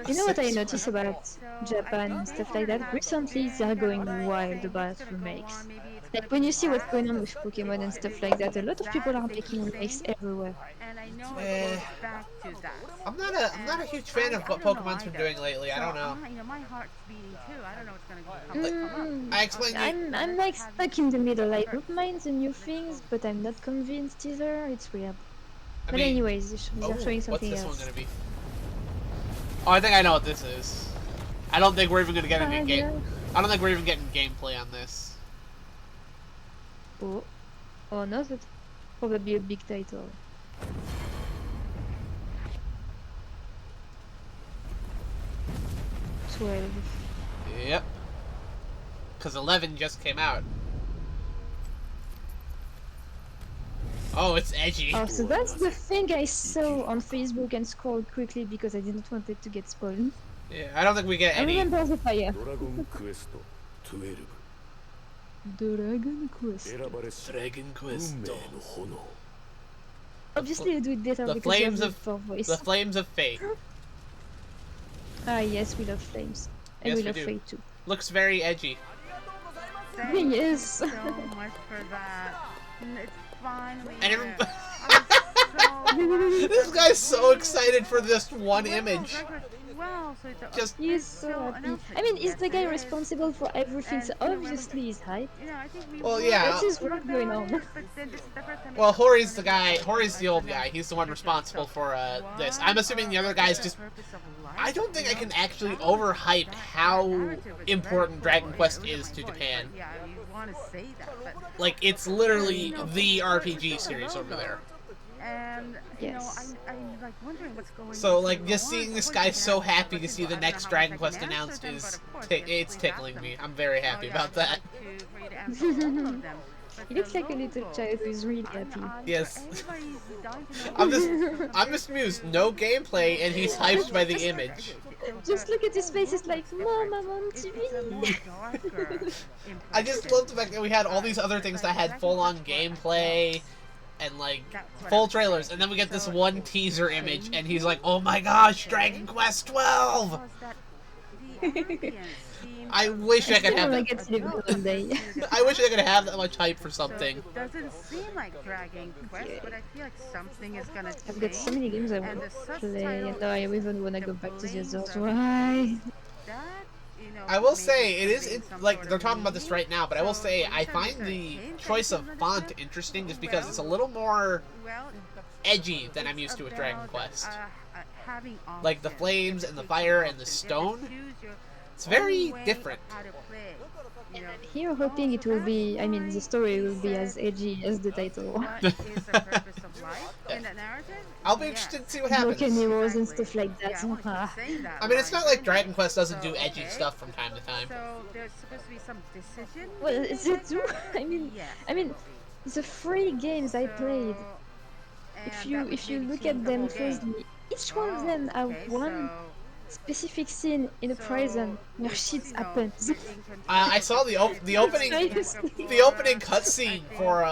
Speaker 2: You know what I
Speaker 1: Six.
Speaker 2: noticed about Japan and stuff like that? Recently, they're going wild about remakes. Like when you see what's going on with Pokemon and stuff like that, a lot of people are making remakes everywhere.
Speaker 3: And I know
Speaker 1: Eh.
Speaker 3: it goes back to that.
Speaker 1: I'm not a huge fan of what Pokemon's been doing lately. I don't know.
Speaker 3: My heart's beating too. I don't know what's gonna come up.
Speaker 1: I explained you.
Speaker 2: I'm like stuck in the middle. I don't mind the new things, but I'm not convinced either. It's weird.
Speaker 1: I
Speaker 2: But
Speaker 1: mean,
Speaker 2: anyways, they're showing
Speaker 1: what's
Speaker 2: something
Speaker 1: this one
Speaker 2: else.
Speaker 1: gonna be? Oh, I think I know what this is. I don't think we're even gonna get any
Speaker 2: Yeah.
Speaker 1: game. I don't think we're even getting gameplay on this.
Speaker 2: Oh, oh no, that's probably a big title. "12."
Speaker 1: Yep. Because 11 just came out. Oh, it's edgy.
Speaker 2: Oh, so that's the thing I saw on Facebook and scrolled quickly because I didn't want it to get spoiled.
Speaker 1: Yeah, I don't think we get
Speaker 2: I
Speaker 1: any.
Speaker 2: remember the fire.
Speaker 6: ドラゴンクエスト12
Speaker 2: Dragon Quest.
Speaker 6: 選ばれし
Speaker 1: Dragon
Speaker 6: 運命
Speaker 1: Quest.
Speaker 6: の炎
Speaker 2: Obviously, you do it better
Speaker 1: The
Speaker 2: because you have
Speaker 1: flames
Speaker 2: the
Speaker 1: of-
Speaker 2: for voice.
Speaker 1: The Flames of Fate.
Speaker 2: Ah, yes, we love flames. And
Speaker 1: Yes,
Speaker 2: we
Speaker 1: we
Speaker 2: love
Speaker 1: do.
Speaker 2: fate too.
Speaker 1: Looks very edgy.
Speaker 3: Thank
Speaker 2: Yes.
Speaker 3: so much for that. It's finally
Speaker 1: And
Speaker 3: there.
Speaker 1: every-
Speaker 3: I'm
Speaker 1: This guy's so excited for this one image.
Speaker 3: Wow, so it's a,
Speaker 1: Just
Speaker 2: He's so happy. I mean, is the guy responsible for everything? So obviously he's hype.
Speaker 3: I think we
Speaker 1: Well,
Speaker 3: were
Speaker 1: yeah.
Speaker 2: What's his work going on?
Speaker 3: but then this is the first time
Speaker 1: well,
Speaker 3: it's
Speaker 1: Hori's the
Speaker 3: recorded.
Speaker 1: guy. Hori's the old guy. He's the one responsible for this. I'm assuming the other guys just. I don't think I can actually overhype how important Dragon Quest is to Japan.
Speaker 3: Yeah, you want to say that, but
Speaker 1: Like, it's literally the RPG series over there.
Speaker 3: and
Speaker 2: Yes.
Speaker 3: I'm like wondering what's going on.
Speaker 1: So, like, just seeing this guy so happy to see the next Dragon Quest announced is, it's tickling me. I'm very happy about that.
Speaker 2: He looks like a little child who is really happy.
Speaker 1: Yes. I'm just amused. No gameplay, and he's hyped by the image.
Speaker 2: Just look at his face. It's like, Mom, I'm on TV.
Speaker 1: I just love the fact that we had all these other things that had full-on gameplay and, like, full trailers, and then we get this one teaser image, and he's like, oh my gosh, Dragon Quest 12! I wish I could have
Speaker 2: I
Speaker 1: that.
Speaker 2: get delivered one day.
Speaker 1: I wish I could have that much hype for something.
Speaker 3: So it doesn't seem like Dragon Quest, but I feel like something is gonna
Speaker 2: I've got so
Speaker 3: change.
Speaker 2: many games I
Speaker 3: And
Speaker 2: want
Speaker 3: the
Speaker 2: to play, and
Speaker 3: subtitle,
Speaker 2: now I even want to
Speaker 3: the
Speaker 2: go back to the
Speaker 3: blames
Speaker 2: others.
Speaker 3: of
Speaker 2: Why?
Speaker 3: That,
Speaker 1: I will
Speaker 3: maybe
Speaker 1: say, it is,
Speaker 3: being some
Speaker 1: like,
Speaker 3: sort
Speaker 1: they're
Speaker 3: of
Speaker 1: talking about this
Speaker 3: meme.
Speaker 1: right now, but I will
Speaker 3: So
Speaker 1: say, I
Speaker 3: anytime
Speaker 1: find
Speaker 3: there's a
Speaker 1: the
Speaker 3: hint that
Speaker 1: choice of
Speaker 3: isn't
Speaker 1: font
Speaker 3: understood,
Speaker 1: interesting just because it's a little more
Speaker 3: well,
Speaker 1: edgy than I'm
Speaker 3: it's
Speaker 1: used to with Dragon
Speaker 3: about,
Speaker 1: Quest.
Speaker 3: having
Speaker 1: Like the
Speaker 3: options.
Speaker 1: flames and the
Speaker 3: You
Speaker 1: fire
Speaker 3: can
Speaker 1: and the
Speaker 3: choose
Speaker 1: stone.
Speaker 3: your
Speaker 1: It's very
Speaker 3: own way
Speaker 1: different.
Speaker 3: of how to play, you know.
Speaker 2: Here, hoping it will be. I mean, the story will be as edgy as the title.
Speaker 3: What is the purpose of life in the narrative?
Speaker 1: I'll be
Speaker 3: Yes.
Speaker 1: interested to see what
Speaker 2: Broken
Speaker 1: happens.
Speaker 2: heroes and
Speaker 3: Exactly.
Speaker 2: stuff like that.
Speaker 3: Yeah, I wanna keep
Speaker 2: Ah.
Speaker 3: saying that
Speaker 1: I mean, it's
Speaker 3: line.
Speaker 1: not like Dragon Quest doesn't do
Speaker 3: So,
Speaker 1: edgy
Speaker 3: okay.
Speaker 1: stuff from time to time.
Speaker 3: So there's supposed to be some decision.
Speaker 2: Well,
Speaker 3: making
Speaker 2: they
Speaker 3: like
Speaker 2: do.
Speaker 3: that?
Speaker 2: I
Speaker 3: Yes.
Speaker 2: mean, the 3 games I played.
Speaker 3: So-
Speaker 2: If
Speaker 3: and
Speaker 2: you
Speaker 3: that would
Speaker 2: if you
Speaker 3: maybe
Speaker 2: look
Speaker 3: change
Speaker 2: at
Speaker 3: the
Speaker 2: them
Speaker 3: whole game.
Speaker 2: closely, each one of them have
Speaker 3: Okay,
Speaker 2: one specific scene in a prison where shit happens.
Speaker 1: I saw the opening
Speaker 2: Seriously.
Speaker 1: the opening cutscene for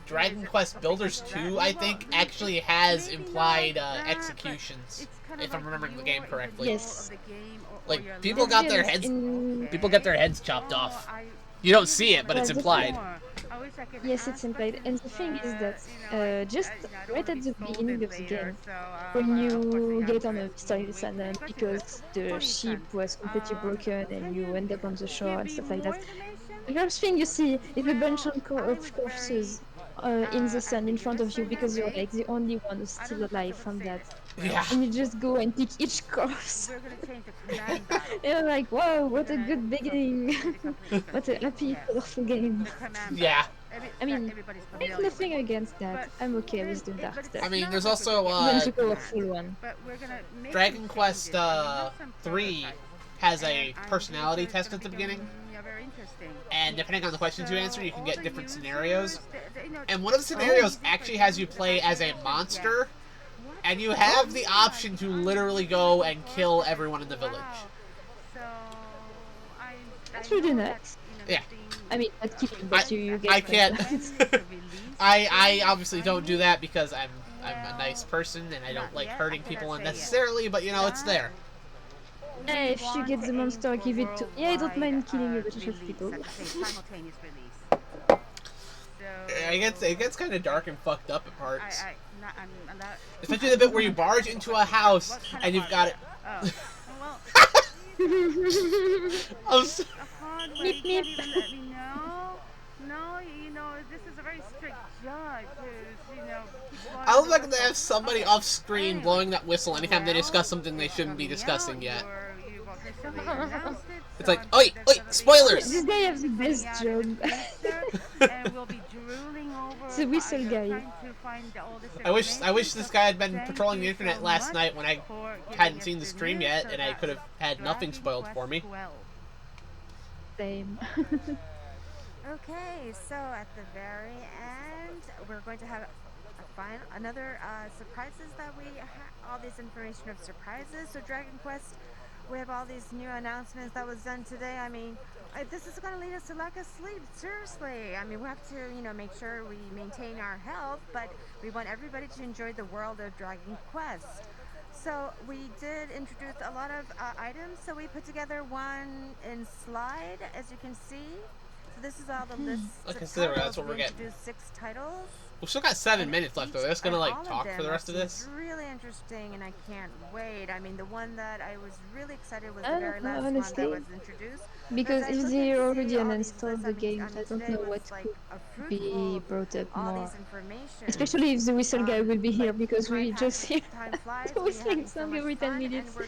Speaker 1: Dragon Quest Builders 2. I think actually has implied executions, if I'm remembering the game correctly.
Speaker 2: Yes.
Speaker 1: Like, people got their heads people get their heads chopped off. You don't see it, but it's
Speaker 2: Well, the
Speaker 1: implied.
Speaker 2: Yes, it's implied. And the thing is that just right at the beginning of the game, when you get on a mysterious island because the ship was completely broken and you end up on the shore and stuff like that, the first thing you see is a bunch of corpses in the sand in front of you because you're like the only one who's still alive from that.
Speaker 1: Yeah.
Speaker 2: And you just go and pick each corpse.
Speaker 3: We're gonna change the command battle.
Speaker 2: You're like, wow, what a good beginning. What a happy, colorful game.
Speaker 1: Yeah.
Speaker 2: I mean, I have nothing against that. I'm okay with the dark stuff.
Speaker 1: I mean, there's also
Speaker 2: Even to go a full one.
Speaker 1: Dragon Quest 3 has a personality test at the beginning, and depending on the questions you answer, you can get different scenarios. And one of the scenarios actually has you play as a monster, And you have the option to literally go and kill everyone in the village.
Speaker 3: So
Speaker 2: That's really nice.
Speaker 1: Yeah.
Speaker 2: I mean, not killing, but you get
Speaker 1: I can't.
Speaker 2: that.
Speaker 1: I obviously don't do that because I'm a nice person and I don't like hurting people unnecessarily. But you know, it's there.
Speaker 2: Yeah, if you get the monster, give it to. Yeah, I don't mind killing a bunch of people.
Speaker 1: It gets kind of dark and fucked up at parts. Especially the bit where you barge into a house and you've got it. I'm so...
Speaker 2: Meep, meep.
Speaker 3: No, you know, this is a very strict judge. You know,
Speaker 1: I would like to have somebody off screen blowing that whistle anytime they discuss something they shouldn't be discussing yet. It's like, oi, spoilers!
Speaker 2: This guy has the best job. The whistle guy.
Speaker 1: I wish this guy had been patrolling the internet last night when I hadn't seen the stream yet, and I could have had nothing spoiled for me.
Speaker 2: Same.
Speaker 3: Okay, so at the very end, we're going to have another surprises that we all this information of surprises. So Dragon Quest, we have all these new announcements that was done today. I mean, this is going to lead us to lack of sleep. Seriously, I mean, we have to make sure we maintain our health, but we want everybody to enjoy the world of Dragon Quest. So we did introduce a lot of items. So we put together one in slide, as you can see. So this is all the lists.
Speaker 1: Okay, that's what we're getting.
Speaker 3: 6 titles.
Speaker 1: We've still got 7 minutes left. Are they just gonna like talk for the rest of this?
Speaker 3: It's really interesting, and I can't wait. I mean, the one that I was really excited was the very last one that was introduced.
Speaker 2: Because if they already uninstalled the game, I don't know what could be brought up more. Especially if the whistle guy will be here, because we just hear the whistling song every 10 minutes.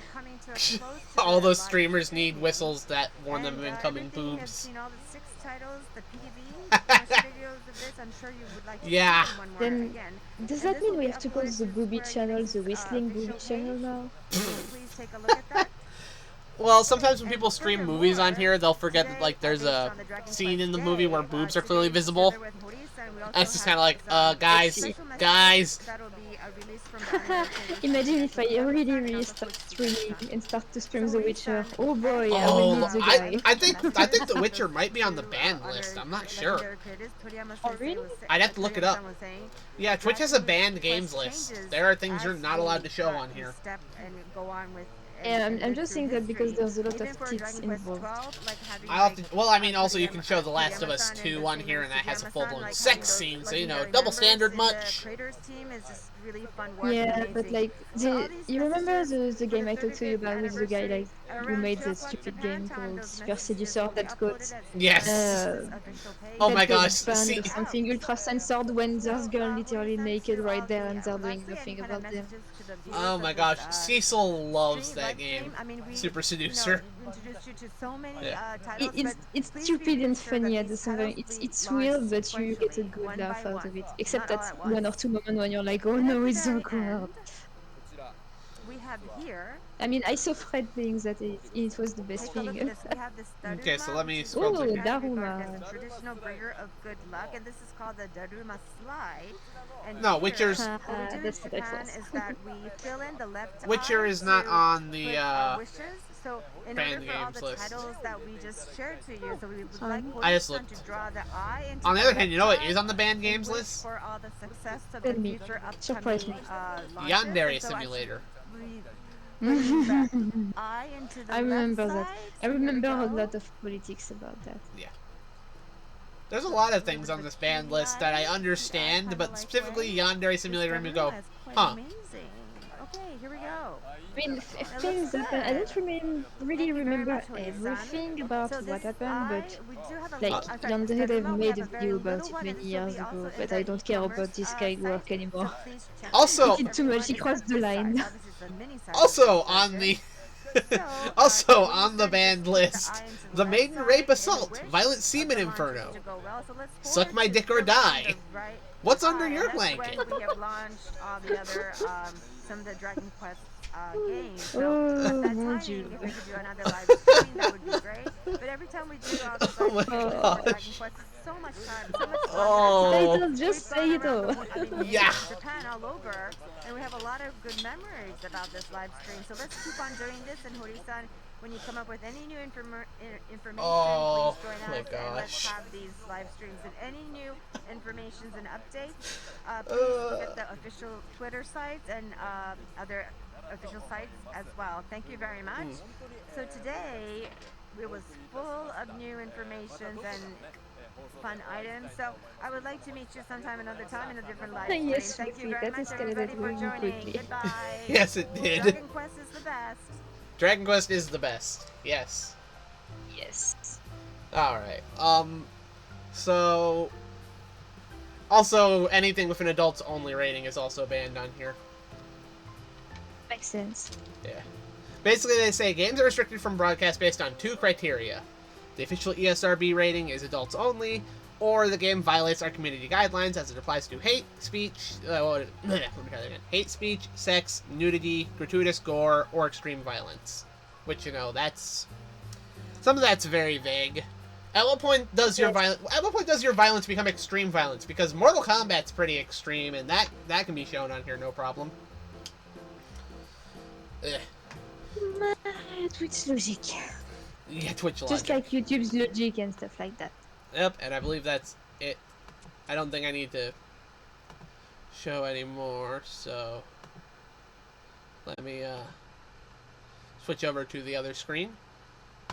Speaker 1: All those streamers need whistles that warn them of incoming boobs.
Speaker 3: Titles, the PDV, videos of this. I'm sure you would like to
Speaker 1: yeah.
Speaker 3: see one more
Speaker 2: Then
Speaker 3: again.
Speaker 2: does that mean we have to call the booby channel the whistling booby channel now?
Speaker 3: Please take a look at that.
Speaker 1: Well, sometimes when people stream movies on here, they'll forget that like there's a scene in the movie where boobs are clearly visible. And it's just kind of like, guys.
Speaker 2: Imagine if I really start streaming and start to stream The Witcher. Oh boy, I will need the guy.
Speaker 1: I think The Witcher might be on the banned list. I'm not sure.
Speaker 2: Oh really?
Speaker 1: I'd have to look it up. Yeah, Twitch has a banned games list. There are things you're not allowed to show on here.
Speaker 2: Yeah, I'm just saying that because there's a lot of tits involved.
Speaker 1: I'll have to, well, I mean, also you can show The Last of Us 2 on here, and that has a full-blown sex scene, so you know, double standard much.
Speaker 2: Yeah, but like, you remember the game I talked to you about with the guy like who made the stupid game called Super Seducer that got
Speaker 1: oh my gosh,
Speaker 2: see, something ultra censored when there's girl literally naked right there and they're doing nothing about them.
Speaker 1: Oh my gosh, Cecil loves that game, Super Seducer.
Speaker 2: It's stupid and funny at the same time. It's weird, but you get a good laugh out of it. Except that 1 or 2 moments when you're like, oh no, it's so cool.
Speaker 3: We have here.
Speaker 2: I mean, I saw Fred playing that. It was the best thing.
Speaker 1: Okay, so let me scroll
Speaker 2: through.
Speaker 3: Daruma. The traditional bringer of good luck, and this is called the Daruma slide. And
Speaker 1: no, Witcher's.
Speaker 2: That's what I
Speaker 3: is that we fill in the left
Speaker 1: Witcher is not on the
Speaker 3: wishes. So in
Speaker 1: banned
Speaker 3: order for all
Speaker 1: games
Speaker 3: the
Speaker 1: list.
Speaker 3: titles that we just shared to you, so we would like
Speaker 1: I just looked.
Speaker 3: to draw the eye into
Speaker 1: on the other hand, you know what is on the banned games list?
Speaker 3: For all the success of the future
Speaker 2: surprise me.
Speaker 1: Yandere Simulator.
Speaker 2: I remember that. I remember a lot of politics about that.
Speaker 1: Yeah. There's a lot of things on this banned list that I understand, but specifically Yandere Simulator and we go, huh.
Speaker 3: Okay, here we go.
Speaker 2: I mean, things happen. I don't really remember everything about what happened, but like Yandere they've made a video about it many years ago, but I don't care about this guy work anymore.
Speaker 1: Also,
Speaker 2: he did too much. He crossed the line.
Speaker 1: Also on the banned list, the Maiden Rape Assault, Violent Semen Inferno, Suck My Dick or Die. What's under your blanket?
Speaker 3: We have launched all the other some of the Dragon Quest game. So at
Speaker 2: Oh
Speaker 3: that
Speaker 2: mon
Speaker 3: timing,
Speaker 2: dieu.
Speaker 3: if we could do another live stream, that would be great. But every time we do all these
Speaker 1: Oh
Speaker 3: live
Speaker 1: my
Speaker 3: streams for
Speaker 1: gosh.
Speaker 3: Dragon Quest, it's so much time, so much fun.
Speaker 1: Oh.
Speaker 2: Title,
Speaker 3: We've
Speaker 2: just
Speaker 3: gone
Speaker 2: say it
Speaker 3: around
Speaker 2: all.
Speaker 3: I mean, in
Speaker 1: Yeah.
Speaker 3: Japan, all over, and we have a lot of good memories about this live stream. So let's keep on doing this. And Hori-san, when you come up with any new information,
Speaker 1: Oh
Speaker 3: please join
Speaker 1: my
Speaker 3: us and let's
Speaker 1: gosh.
Speaker 3: have these live streams. And any new informations and updates, please look at the official Twitter sites and other official sites as well. Thank you very much. So today it was full of new information and fun items. So I would like to meet you sometime another time in a different live stream.
Speaker 2: Yes,
Speaker 3: Thank you
Speaker 2: Sophie,
Speaker 3: very
Speaker 2: that
Speaker 3: much, everybody,
Speaker 2: escalated
Speaker 3: for
Speaker 2: really
Speaker 3: joining.
Speaker 2: quickly.
Speaker 3: Goodbye.
Speaker 1: Yes, it did.
Speaker 3: Dragon Quest is the best.
Speaker 1: Dragon Quest is the best. Yes.
Speaker 2: Yes.
Speaker 1: Alright. So... Also, anything with an adults only rating is also banned on here.
Speaker 2: Makes sense.
Speaker 1: Yeah. Basically, they say games are restricted from broadcast based on 2 criteria. The official ESRB rating is adults only, or the game violates our community guidelines as it applies to hate speech, hate speech, sex, nudity, gratuitous gore, or extreme violence. Which, you know, that's... Some of that's very vague. At what point does your violence become extreme violence? Because Mortal Kombat's pretty extreme, and that can be shown on here, no problem. Ugh.
Speaker 2: Twitch logic.
Speaker 1: Yeah, Twitch logic.
Speaker 2: Just like YouTube's logic and stuff like that.
Speaker 1: Yep, and I believe that's it. I don't think I need to show any more, so let me switch over to the other screen.